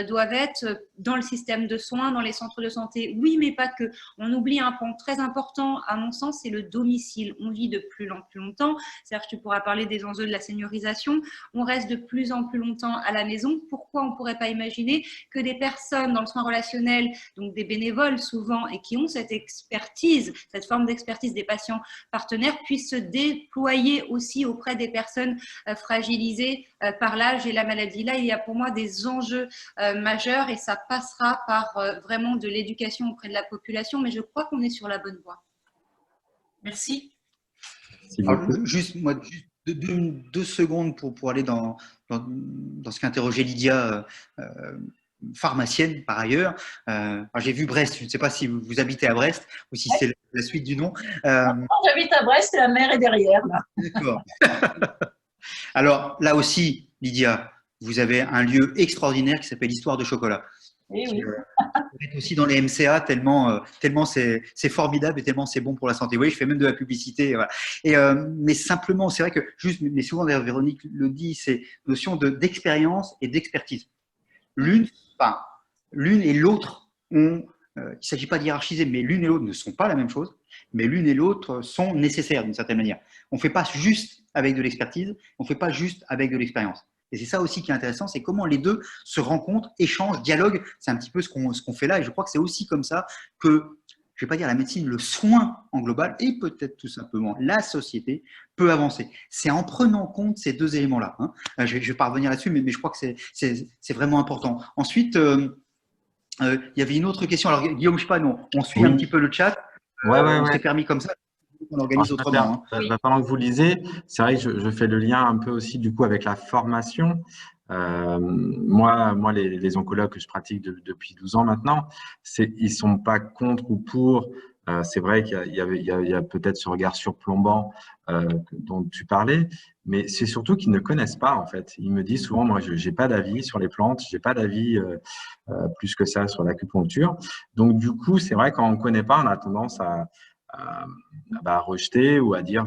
doivent être dans le système de soins, dans les centres de santé. Oui, mais pas que. On oublie un point très important, à mon sens, c'est le domicile. On vit de plus en plus longtemps. C'est-à-dire que tu pourras parler des enjeux de la seniorisation. On reste de plus en plus longtemps à la maison. Pourquoi on ne pourrait pas imaginer que des personnes dans le soin relationnel, donc des bénévoles souvent, et qui ont cette expertise, cette forme d'expertise des patients partenaires, puissent se déployer aussi auprès des personnes fragilisées par l'âge et la maladie. Là, il y a pour moi des enjeux majeurs et ça passera par vraiment de l'éducation auprès de la population, mais je crois qu'on est sur la bonne voie. Merci. Alors, juste 2 secondes pour aller dans ce qu'interrogeait Lydia, pharmacienne par ailleurs. J'ai vu Brest, je ne sais pas si vous habitez à Brest ou si c'est la suite du nom. J'habite à Brest et la mer est derrière. D'accord. Alors là aussi, Lydia, vous avez un lieu extraordinaire qui s'appelle Histoire de chocolat. Oui, oui. Vous êtes aussi dans les MCA tellement c'est formidable et tellement c'est bon pour la santé. Oui, je fais même de la publicité. Voilà. Mais simplement, c'est vrai que mais souvent d'ailleurs Véronique le dit, c'est notion d'expérience et d'expertise. L'une et l'autre ont, il ne s'agit pas de hiérarchiser, mais l'une et l'autre ne sont pas la même chose, mais l'une et l'autre sont nécessaires d'une certaine manière. On ne fait pas juste avec de l'expertise, on ne fait pas juste avec de l'expérience. Et c'est ça aussi qui est intéressant, c'est comment les deux se rencontrent, échangent, dialoguent. C'est un petit peu ce qu'on fait là, et je crois que c'est aussi comme ça que, je ne vais pas dire la médecine, le soin en global, et peut-être tout simplement la société, peut avancer. C'est en prenant compte ces deux éléments-là. Hein. Je ne vais pas revenir là-dessus, mais je crois que c'est vraiment important. Ensuite, il y avait une autre question. Alors, Guillaume, je ne sais pas, non, on suit un petit peu le chat. On s'est permis comme ça. On organise autrement. Pendant que vous lisez, c'est vrai que je fais le lien un peu aussi du coup avec la formation. Moi, les oncologues que je pratique depuis 12 ans maintenant, ils ne sont pas contre ou pour. C'est vrai qu'il y a peut-être ce regard surplombant dont tu parlais, mais c'est surtout qu'ils ne connaissent pas en fait. Ils me disent souvent, moi, je n'ai pas d'avis sur les plantes, je n'ai pas d'avis plus que ça sur l'acupuncture. Donc du coup, c'est vrai quand on ne connaît pas, on a tendance à rejeter ou à dire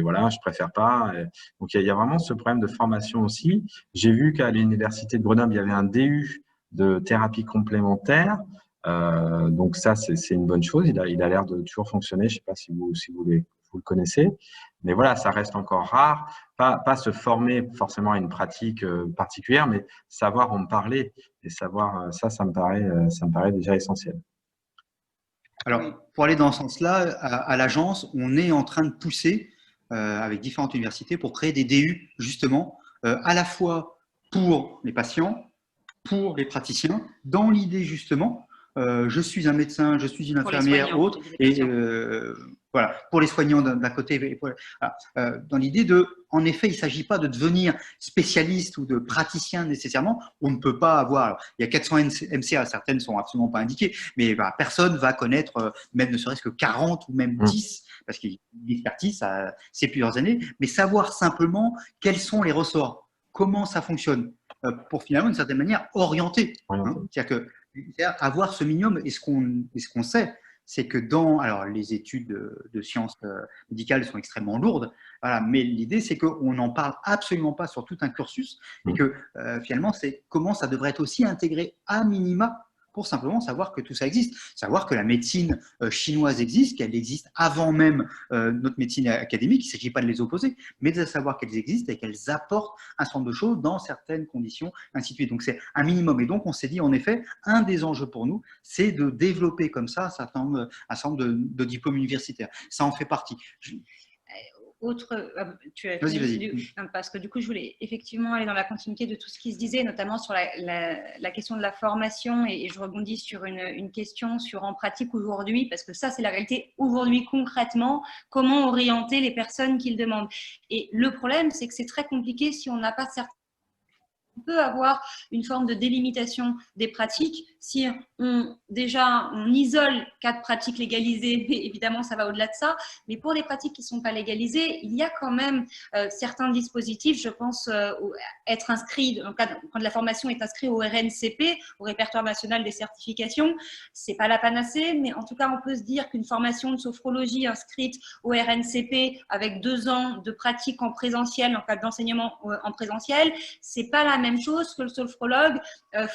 voilà, je préfère pas. Donc il y a vraiment ce problème de formation aussi. J'ai vu qu'à l'université de Grenoble il y avait un DU de thérapie complémentaire, donc ça c'est une bonne chose. Il a l'air de toujours fonctionner. Je sais pas si vous le connaissez, mais voilà, ça reste encore rare. Pas se former forcément à une pratique particulière, mais savoir en parler et savoir ça me paraît déjà essentiel. Alors, pour aller dans ce sens-là, à l'agence, on est en train de pousser avec différentes universités pour créer des DU, justement, à la fois pour les patients, pour les praticiens, dans l'idée, justement, je suis un médecin, je suis une infirmière, autre, et voilà, pour les soignants d'un côté, dans l'idée en effet, il ne s'agit pas de devenir spécialiste ou de praticien nécessairement. On ne peut pas avoir, il y a 400 MCA, certaines ne sont absolument pas indiquées, mais personne ne va connaître même ne serait-ce que 40 ou même 10, parce qu'il y a une expertise, c'est plusieurs années, mais savoir simplement quels sont les ressorts, comment ça fonctionne, pour finalement, d'une certaine manière, orienter. Hein, c'est-à-dire avoir ce minimum, et ce qu'on sait, c'est que alors les études de sciences médicales sont extrêmement lourdes, voilà, mais l'idée c'est qu'on n'en parle absolument pas sur tout un cursus, et que finalement c'est comment ça devrait être aussi intégré à minima pour simplement savoir que tout ça existe, savoir que la médecine chinoise existe, qu'elle existe avant même notre médecine académique. Il ne s'agit pas de les opposer, mais de savoir qu'elles existent et qu'elles apportent un certain nombre de choses dans certaines conditions, ainsi de suite. Donc c'est un minimum. Et donc on s'est dit en effet, un des enjeux pour nous, c'est de développer comme ça un certain nombre de diplômes universitaires. Ça en fait partie. Vas-y. Parce que du coup, je voulais effectivement aller dans la continuité de tout ce qui se disait, notamment sur la question de la formation, et je rebondis sur une question sur en pratique aujourd'hui, parce que ça, c'est la réalité aujourd'hui concrètement, comment orienter les personnes qui le demandent. Et le problème, c'est que c'est très compliqué si on n'a pas certaines peut avoir une forme de délimitation des pratiques si on isole 4 pratiques légalisées, mais évidemment ça va au-delà de ça, mais pour les pratiques qui ne sont pas légalisées, il y a quand même certains dispositifs, je pense être inscrit, quand la formation est inscrite au RNCP, au répertoire national des certifications, c'est pas la panacée, mais en tout cas on peut se dire qu'une formation de sophrologie inscrite au RNCP avec 2 ans de pratique en présentiel, en cas d'enseignement en présentiel, c'est pas la même chose que le sophrologue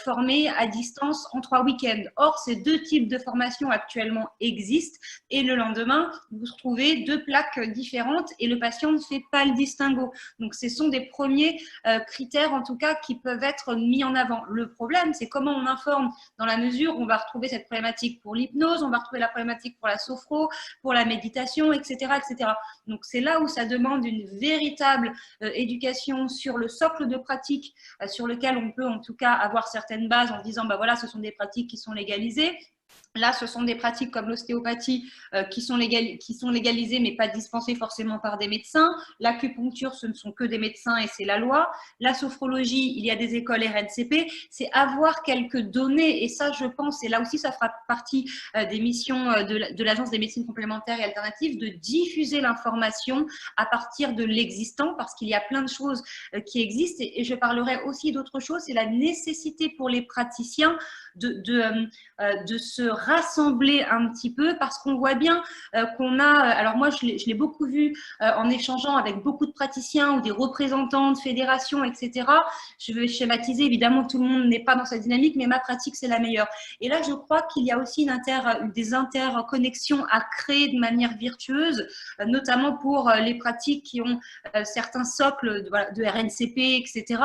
formé à distance en 3 week-ends. Or, ces 2 types de formations actuellement existent et le lendemain, vous retrouvez 2 plaques différentes et le patient ne fait pas le distinguo. Donc, ce sont des premiers critères, en tout cas, qui peuvent être mis en avant. Le problème, c'est comment on informe dans la mesure où on va retrouver cette problématique pour l'hypnose, on va retrouver la problématique pour la sophro, pour la méditation, etc., etc. Donc, c'est là où ça demande une véritable éducation sur le socle de pratique sur lequel on peut en tout cas avoir certaines bases en disant bah voilà, ce sont des pratiques qui sont légalisées. Là, ce sont des pratiques comme l'ostéopathie qui sont légalisées, mais pas dispensées forcément par des médecins. L'acupuncture, ce ne sont que des médecins et c'est la loi. La sophrologie, il y a des écoles RNCP. C'est avoir quelques données, et ça, je pense, et là aussi, ça fera partie des missions de l'Agence des médecines complémentaires et alternatives, de diffuser l'information à partir de l'existant, parce qu'il y a plein de choses qui existent. Et je parlerai aussi d'autre chose, c'est la nécessité pour les praticiens de se rassembler un petit peu, parce qu'on voit bien qu'on a, alors moi je l'ai beaucoup vu en échangeant avec beaucoup de praticiens ou des représentants de fédérations, etc. Je vais schématiser, évidemment tout le monde n'est pas dans cette dynamique, mais ma pratique c'est la meilleure. Et là je crois qu'il y a aussi des interconnexions à créer de manière virtueuse, notamment pour les pratiques qui ont certains socles de RNCP, etc.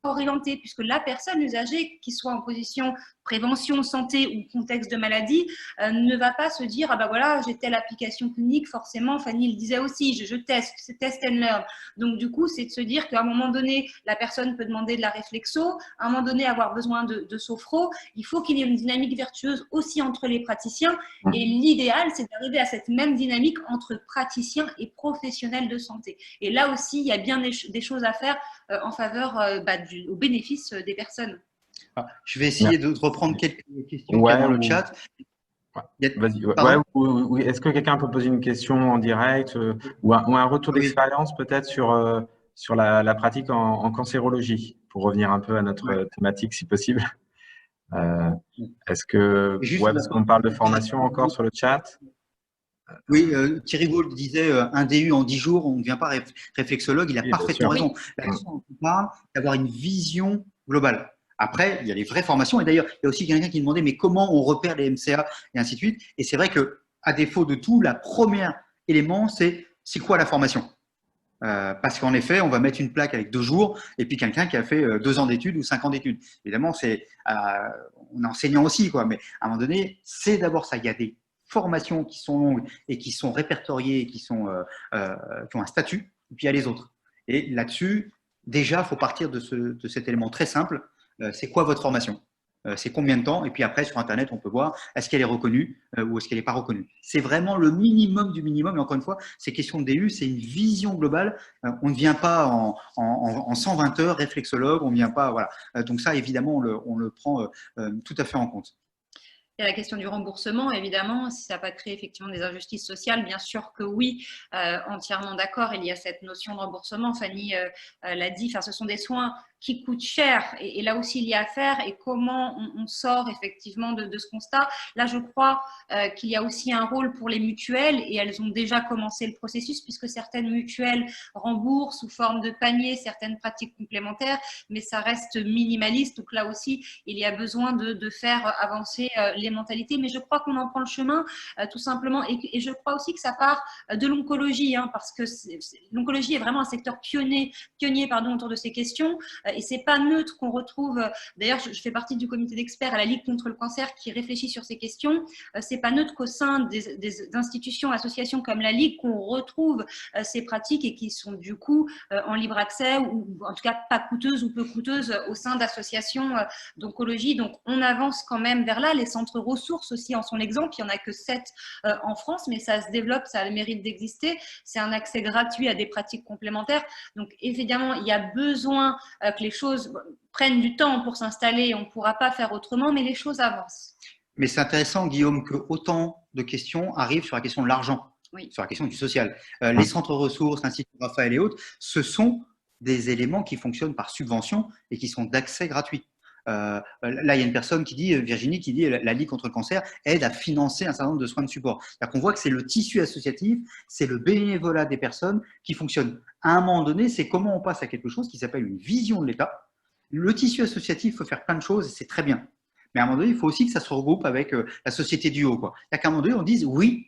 orienté, puisque la personne usagée, qui soit en position prévention, santé ou contexte de maladie, ne va pas se dire ah ben voilà, j'ai telle application clinique, forcément, Fanny le disait aussi, je teste, c'est test and learn. Donc du coup, c'est de se dire qu'à un moment donné, la personne peut demander de la réflexo, à un moment donné, avoir besoin de sophro. Il faut qu'il y ait une dynamique vertueuse aussi entre les praticiens, et l'idéal, c'est d'arriver à cette même dynamique entre praticiens et professionnels de santé. Et là aussi, il y a bien des choses à faire en faveur au bénéfice des personnes. Je vais essayer de reprendre quelques questions qu'il y a dans le chat. Vas-y. Ouais, est-ce que quelqu'un peut poser une question en direct ou un retour d'expérience peut-être sur la pratique en cancérologie, pour revenir un peu à notre thématique si possible. Est-ce que parce qu'on parle de formation encore sur le chat. Oui, Thierry Gault disait un DU en 10 jours, on ne devient pas réflexologue, il a parfaitement raison. Là-dessus, on parle d'avoir une vision globale. Après, il y a les vraies formations, et d'ailleurs, il y a aussi quelqu'un qui demandait mais comment on repère les MCA et ainsi de suite. Et c'est vrai qu'à défaut de tout, la première élément, c'est quoi la formation? Parce qu'en effet, on va mettre une plaque avec 2 jours et puis quelqu'un qui a fait 2 ans d'études ou 5 ans d'études. Évidemment, on est enseignant aussi, quoi, mais à un moment donné, c'est d'abord ça. Il y a des formations qui sont longues et qui sont répertoriées et qui ont un statut, et puis il y a les autres. Et là-dessus, déjà, il faut partir de cet élément très simple. C'est quoi votre formation? C'est combien de temps? Et puis après, sur Internet, on peut voir est-ce qu'elle est reconnue ou est-ce qu'elle n'est pas reconnue. C'est vraiment le minimum du minimum. Et encore une fois, ces questions de DU, c'est une vision globale. On ne vient pas en 120 heures réflexologue. On ne vient pas, voilà. Donc ça, évidemment, on le prend tout à fait en compte. Il y a la question du remboursement, évidemment, si ça n'a pas créé effectivement des injustices sociales, bien sûr que oui, entièrement d'accord, il y a cette notion de remboursement, Fanny l'a dit, ce sont des soins qui coûtent cher, et là aussi il y a à faire, et comment on sort effectivement de ce constat. Là, je crois qu'il y a aussi un rôle pour les mutuelles, et elles ont déjà commencé le processus, puisque certaines mutuelles remboursent sous forme de panier certaines pratiques complémentaires, mais ça reste minimaliste, donc là aussi, il y a besoin de faire avancer les mentalités, mais je crois qu'on en prend le chemin tout simplement, et je crois aussi que ça part de l'oncologie, parce que l'oncologie est vraiment un secteur pionnier autour de ces questions, et c'est pas neutre qu'on retrouve. D'ailleurs, je fais partie du comité d'experts à la Ligue contre le cancer qui réfléchit sur ces questions. C'est pas neutre qu'au sein des institutions, associations comme la Ligue, qu'on retrouve ces pratiques et qui sont du coup en libre accès, ou en tout cas pas coûteuses ou peu coûteuses au sein d'associations d'oncologie. Donc on avance quand même vers là. Les centres ressources aussi en sont l'exemple. Il n'y en a que 7 en France, mais ça se développe, ça a le mérite d'exister. C'est un accès gratuit à des pratiques complémentaires. Donc évidemment, il y a besoin que les choses prennent du temps pour s'installer, on ne pourra pas faire autrement, mais les choses avancent. Mais c'est intéressant, Guillaume, que autant de questions arrivent sur la question de l'argent, Oui. sur la question du social. Les centres ressources, l'Institut Raphaël et autres, ce sont des éléments qui fonctionnent par subvention et qui sont d'accès gratuit. Là, il y a une personne qui dit, Virginie, qui dit la Ligue contre le cancer aide à financer un certain nombre de soins de support. C'est-à-dire qu'on voit que c'est le tissu associatif, c'est le bénévolat des personnes qui fonctionne. À un moment donné, c'est comment on passe à quelque chose qui s'appelle une vision de l'État. Le tissu associatif peut faire plein de choses et c'est très bien. Mais à un moment donné, il faut aussi que ça se regroupe avec la société du haut. C'est-à-dire qu'à un moment donné, on dise oui,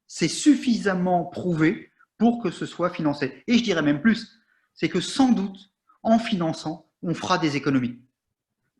c'est suffisamment prouvé pour que ce soit financé. Et je dirais même plus, c'est que sans doute, en finançant, on fera des économies.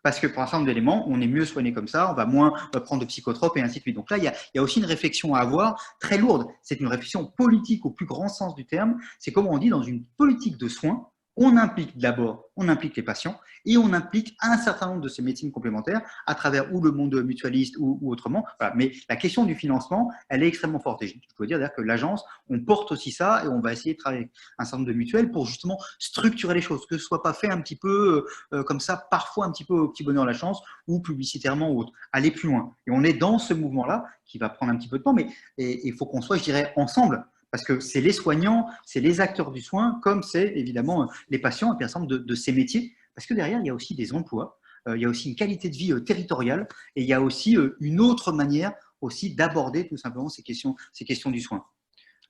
Parce que pour un certain nombre d'éléments, on est mieux soigné comme ça, on va moins prendre de psychotropes et ainsi de suite. Donc là, il y a aussi une réflexion à avoir très lourde. C'est une réflexion politique au plus grand sens du terme. C'est comme on dit dans une politique de soins, on implique d'abord, on implique les patients et on implique un certain nombre de ces médecines complémentaires à travers ou le monde mutualiste ou autrement. Voilà. Mais la question du financement, elle est extrêmement forte. Et je dois dire d'ailleurs que l'agence, on porte aussi ça et on va essayer de travailler avec un certain nombre de mutuelles pour justement structurer les choses, que ce ne soit pas fait un petit peu comme ça, parfois un petit peu au petit bonheur la chance ou publicitairement ou autre. Aller plus loin. Et on est dans ce mouvement-là qui va prendre un petit peu de temps, mais il faut qu'on soit, je dirais, ensemble. Parce que c'est les soignants, c'est les acteurs du soin, comme c'est évidemment les patients et puis un certain nombre de ces métiers. Parce que derrière, il y a aussi des emplois, il y a aussi une qualité de vie territoriale et il y a aussi une autre manière aussi d'aborder tout simplement ces questions du soin.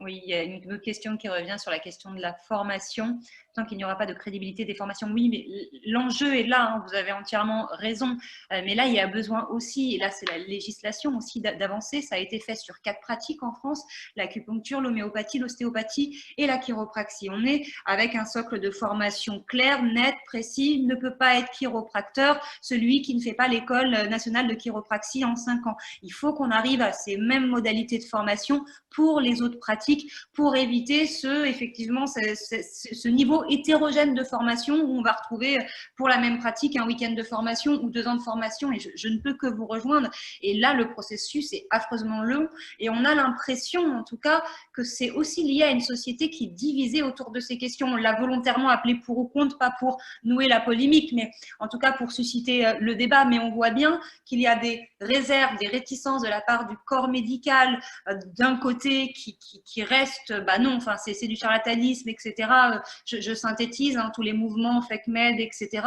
Oui, il y a une autre question qui revient sur la question de la formation. Tant qu'il n'y aura pas de crédibilité des formations, oui, mais l'enjeu est là, hein, vous avez entièrement raison. Mais là, il y a besoin aussi, et là, c'est la législation aussi d'avancer. Ça a été fait sur 4 pratiques en France, l'acupuncture, l'homéopathie, l'ostéopathie et la chiropraxie. On est avec un socle de formation clair, net, précis. Il ne peut pas être chiropracteur celui qui ne fait pas l'école nationale de chiropraxie en 5 ans. Il faut qu'on arrive à ces mêmes modalités de formation pour les autres pratiques, pour éviter effectivement ce niveau hétérogène de formation où on va retrouver pour la même pratique un week-end de formation ou 2 ans de formation, et je ne peux que vous rejoindre. Et là, le processus est affreusement long et on a l'impression en tout cas que c'est aussi lié à une société qui est divisée autour de ces questions. On l'a volontairement appelé pour ou contre, pas pour nouer la polémique, mais en tout cas pour susciter le débat. Mais on voit bien qu'il y a des réserves, des réticences de la part du corps médical d'un côté qui reste, bah non, enfin c'est du charlatanisme, etc. Je synthétise tous les mouvements fake med, etc.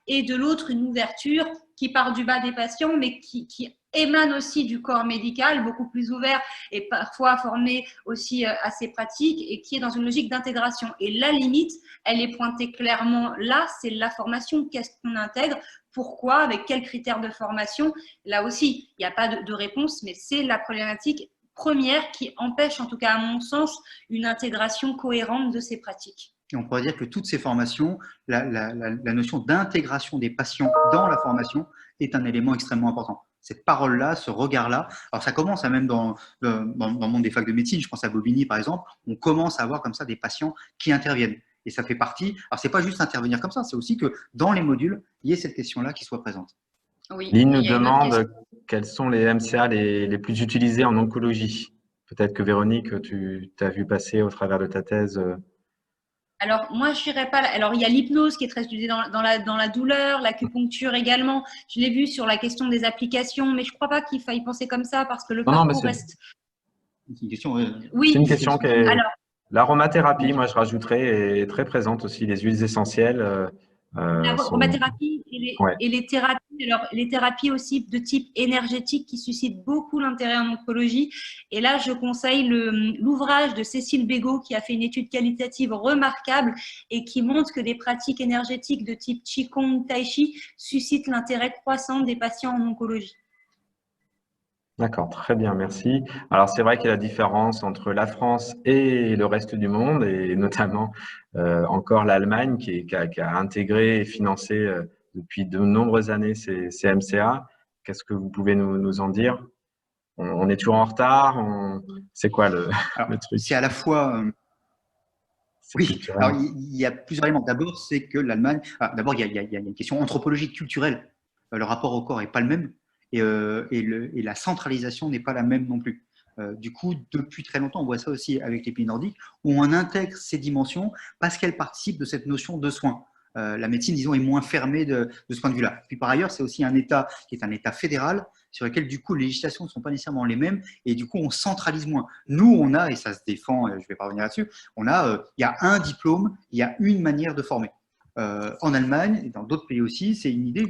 Et de l'autre, une ouverture qui part du bas des patients, mais qui émane aussi du corps médical, beaucoup plus ouvert et parfois formé aussi à ces pratiques et qui est dans une logique d'intégration. Et la limite, elle est pointée clairement là, c'est la formation. Qu'est-ce qu'on intègre ? Pourquoi ? Avec quels critères de formation ? Là aussi, il n'y a pas de réponse, mais c'est la problématique première qui empêche, en tout cas à mon sens, une intégration cohérente de ces pratiques. Et on pourrait dire que toutes ces formations, la notion d'intégration des patients dans la formation est un élément extrêmement important. Cette parole-là, ce regard-là, alors ça commence même dans le monde des facs de médecine, je pense à Bobigny par exemple, on commence à avoir comme ça des patients qui interviennent. Et ça fait partie, alors c'est pas juste intervenir comme ça, c'est aussi que dans les modules, il y ait cette question-là qui soit présente. Oui, Lynn nous demande quels sont les MCA les plus utilisés en oncologie. Peut-être que Véronique, tu as vu passer au travers de ta thèse. Alors, moi, je dirais pas. Alors, il y a l'hypnose qui est très utilisée dans la douleur, l'acupuncture également. Je l'ai vu sur la question des applications, mais je ne crois pas qu'il faille penser comme ça parce que le parcours reste. C'est une question. Oui. C'est une question qui est. Alors, l'aromathérapie, moi, je rajouterais, est très présente aussi. Les huiles essentielles. L'aromathérapie et les thérapies. Alors, les thérapies aussi de type énergétique qui suscitent beaucoup l'intérêt en oncologie. Et là, je conseille l'ouvrage de Cécile Bégaud qui a fait une étude qualitative remarquable et qui montre que des pratiques énergétiques de type Qigong, Tai Chi suscitent l'intérêt croissant des patients en oncologie. D'accord, très bien, merci. Alors, c'est vrai qu'il y a la différence entre la France et le reste du monde, et notamment encore l'Allemagne qui a intégré et financé depuis de nombreuses années ces MCA. Qu'est-ce que vous pouvez nous en dire ? On est toujours en retard. C'est quoi le truc ? C'est à la fois… Oui, alors il y a plusieurs éléments. D'abord, c'est que l'Allemagne… D'abord, il y a une question anthropologique, culturelle. Le rapport au corps n'est pas le même et la centralisation n'est pas la même non plus. Du coup, depuis très longtemps, on voit ça aussi avec les pays nordiques, où on intègre ces dimensions parce qu'elles participent de cette notion de soin. la médecine, disons, est moins fermée de ce point de vue-là. Puis par ailleurs, c'est aussi un État qui est un État fédéral sur lequel, du coup, les législations ne sont pas nécessairement les mêmes et du coup, on centralise moins. Nous, on a, et ça se défend, je ne vais pas revenir là-dessus, il y a un diplôme, il y a une manière de former. En Allemagne et dans d'autres pays aussi, c'est une idée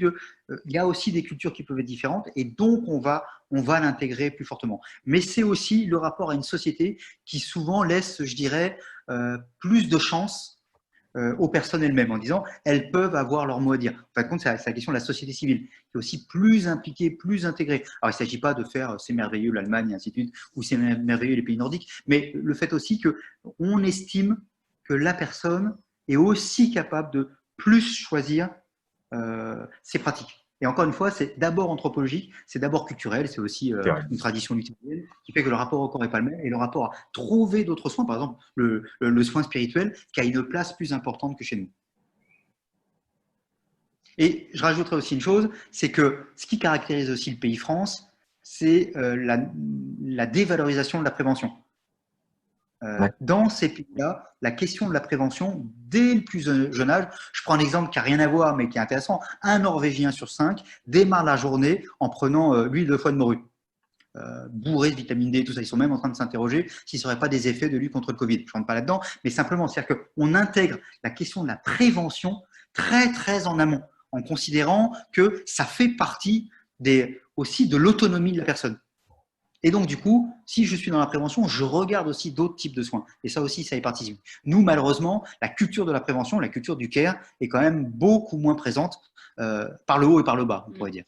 il y a aussi des cultures qui peuvent être différentes et donc on va l'intégrer plus fortement. Mais c'est aussi le rapport à une société qui souvent laisse, je dirais, plus de chance aux personnes elles-mêmes en disant elles peuvent avoir leur mot à dire. En fin de compte, c'est la question de la société civile qui est aussi plus impliquée, plus intégrée. Alors, il ne s'agit pas de faire c'est merveilleux l'Allemagne et ainsi de suite ou c'est merveilleux les pays nordiques, mais le fait aussi qu'on estime que la personne est aussi capable de plus choisir ses pratiques. Et encore une fois, c'est d'abord anthropologique, c'est d'abord culturel, c'est aussi une tradition luthérienne qui fait que le rapport au corps n'est pas le même et le rapport à trouver d'autres soins, par exemple le soin spirituel, qui a une place plus importante que chez nous. Et je rajouterai aussi une chose, c'est que ce qui caractérise aussi le pays France, c'est la dévalorisation de la prévention. Dans ces pays-là, la question de la prévention, dès le plus jeune âge, je prends un exemple qui n'a rien à voir mais qui est intéressant, un Norvégien sur 5 démarre la journée en prenant l'huile de foie de morue, bourré de vitamine D, tout ça. Ils sont même en train de s'interroger s'il ne serait pas des effets de lutte contre le Covid. Je ne rentre pas là-dedans, mais simplement, c'est-à-dire qu'on intègre la question de la prévention très, très en amont, en considérant que ça fait partie aussi de l'autonomie de la personne. Et donc, du coup, si je suis dans la prévention, je regarde aussi d'autres types de soins. Et ça aussi, ça est parti. Nous, malheureusement, la culture de la prévention, la culture du care est quand même beaucoup moins présente par le haut et par le bas, on pourrait dire.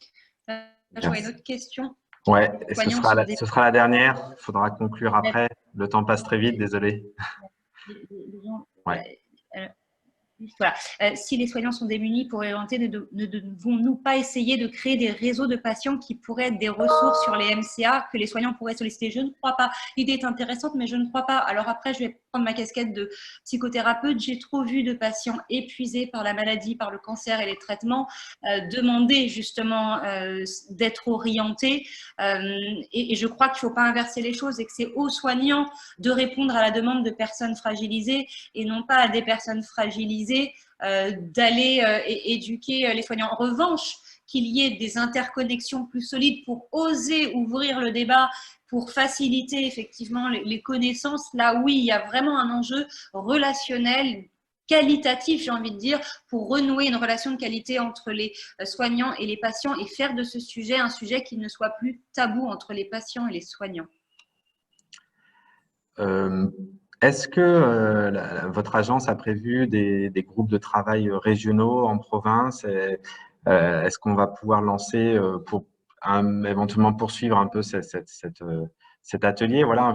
J'aurais une autre question. Ouais, ce sera la dernière. Il faudra conclure après. Le temps passe très vite, désolé. Ouais. Voilà. Si les soignants sont démunis pour orienter, ne devons-nous pas essayer de créer des réseaux de patients qui pourraient être des ressources sur les MCA que les soignants pourraient solliciter? Je ne crois pas. L'idée est intéressante, mais je ne crois pas. Alors après, je vais prendre ma casquette de psychothérapeute. J'ai trop vu de patients épuisés par la maladie, par le cancer et les traitements, demander justement d'être orientés. Et je crois qu'il ne faut pas inverser les choses et que c'est aux soignants de répondre à la demande de personnes fragilisées et non pas à des personnes fragilisées d'aller éduquer les soignants. En revanche, qu'il y ait des interconnexions plus solides pour oser ouvrir le débat, pour faciliter effectivement les connaissances, là oui, il y a vraiment un enjeu relationnel, qualitatif, j'ai envie de dire, pour renouer une relation de qualité entre les soignants et les patients et faire de ce sujet un sujet qui ne soit plus tabou entre les patients et les soignants. Est-ce que votre agence a prévu des groupes de travail régionaux en province? Est-ce qu'on va pouvoir lancer pour éventuellement poursuivre un peu cet atelier? Voilà,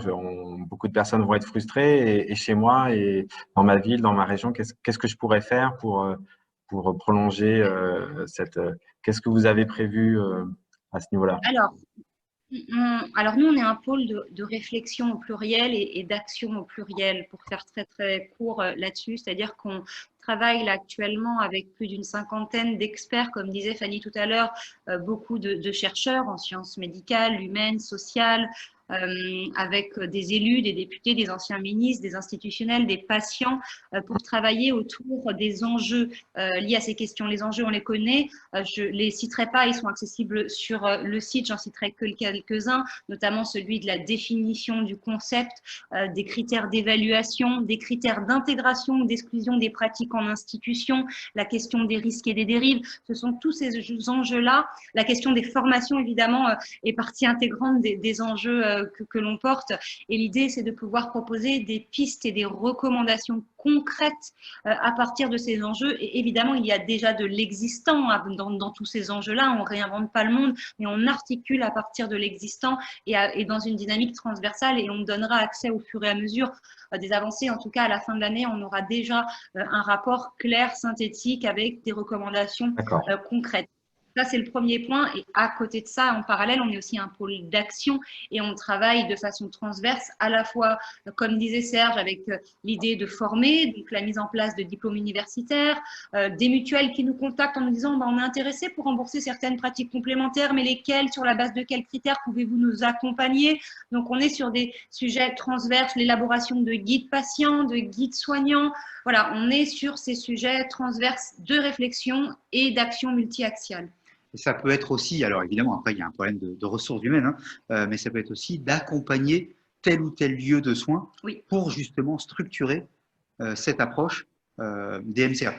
beaucoup de personnes vont être frustrées et chez moi et dans ma ville, dans ma région, qu'est-ce que je pourrais faire pour prolonger qu'est-ce que vous avez prévu à ce niveau-là? Alors, nous, on est un pôle de réflexion au pluriel et d'action au pluriel, pour faire très, très court là-dessus. C'est-à-dire qu'on travaille là actuellement avec plus d'une cinquantaine d'experts, comme disait Fanny tout à l'heure, beaucoup de chercheurs en sciences médicales, humaines, sociales, avec des élus, des députés, des anciens ministres, des institutionnels, des patients, pour travailler autour des enjeux liés à ces questions. Les enjeux, on les connaît, je les citerai pas, ils sont accessibles sur le site, j'en citerai que quelques-uns, notamment celui de la définition du concept, des critères d'évaluation, des critères d'intégration ou d'exclusion des pratiques en institution, la question des risques et des dérives. Ce sont tous ces enjeux-là. La question des formations, évidemment, est partie intégrante des enjeux que l'on porte. Et l'idée, c'est de pouvoir proposer des pistes et des recommandations concrètes à partir de ces enjeux. Et évidemment, il y a déjà de l'existant dans tous ces enjeux-là. On ne réinvente pas le monde, mais on articule à partir de l'existant et dans une dynamique transversale, et on donnera accès au fur et à mesure des avancées. En tout cas, à la fin de l'année, on aura déjà un rapport clair, synthétique, avec des recommandations concrètes. Ça, c'est le premier point. Et à côté de ça, en parallèle, on est aussi un pôle d'action et on travaille de façon transverse, à la fois, comme disait Serge, avec l'idée de former, donc la mise en place de diplômes universitaires, des mutuelles qui nous contactent en nous disant bah, on est intéressé pour rembourser certaines pratiques complémentaires, mais lesquelles, sur la base de quels critères pouvez-vous nous accompagner? Donc, on est sur des sujets transverses, l'élaboration de guides patients, de guides soignants. Voilà, on est sur ces sujets transverses de réflexion et d'action multi-axiale. Et ça peut être aussi, alors évidemment, après, il y a un problème de ressources humaines, hein, mais ça peut être aussi d'accompagner tel ou tel lieu de soins oui. pour justement structurer cette approche des MCA.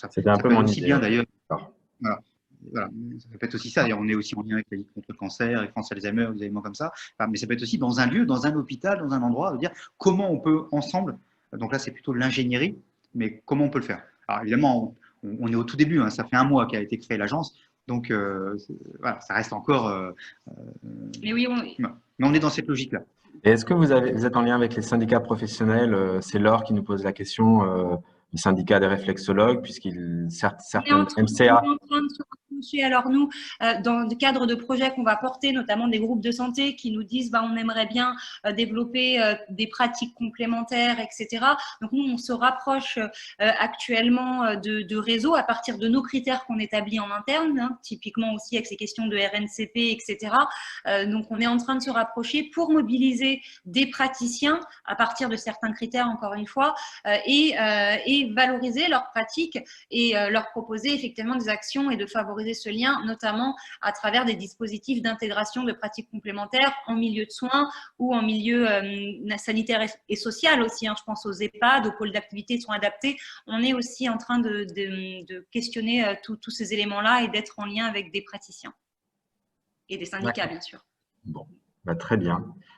C'était un peu mon idée. Bien d'ailleurs. Voilà. Voilà. Ça peut être aussi ça. D'ailleurs, on est aussi en lien avec la lutte contre le cancer et France Alzheimer, des éléments comme ça. Enfin, mais ça peut être aussi dans un lieu, dans un hôpital, dans un endroit, de dire comment on peut ensemble. Donc là, c'est plutôt de l'ingénierie, mais comment on peut le faire. Alors évidemment, on est au tout début, hein, ça fait 1 mois qu'a été créée l'agence, donc voilà, ça reste encore. Mais oui, mais on est dans cette logique-là. Et est-ce que vous êtes en lien avec les syndicats professionnels? C'est Laure qui nous pose la question, le syndicat des réflexologues, certains MCA. Alors nous, dans le cadre de projets qu'on va porter, notamment des groupes de santé qui nous disent bah, on aimerait bien développer des pratiques complémentaires, etc. Donc nous, on se rapproche actuellement de réseaux à partir de nos critères qu'on établit en interne, hein, typiquement aussi avec ces questions de RNCP, etc. Donc on est en train de se rapprocher pour mobiliser des praticiens à partir de certains critères, encore une fois, et valoriser leurs pratiques et leur proposer effectivement des actions et de favoriser ce lien, notamment à travers des dispositifs d'intégration de pratiques complémentaires en milieu de soins ou en milieu sanitaire et social aussi. Hein. Je pense aux EHPAD, aux pôles d'activité de soins adaptés. On est aussi en train de questionner tous ces éléments-là et d'être en lien avec des praticiens et des syndicats, bien sûr. Bon, bah, très bien.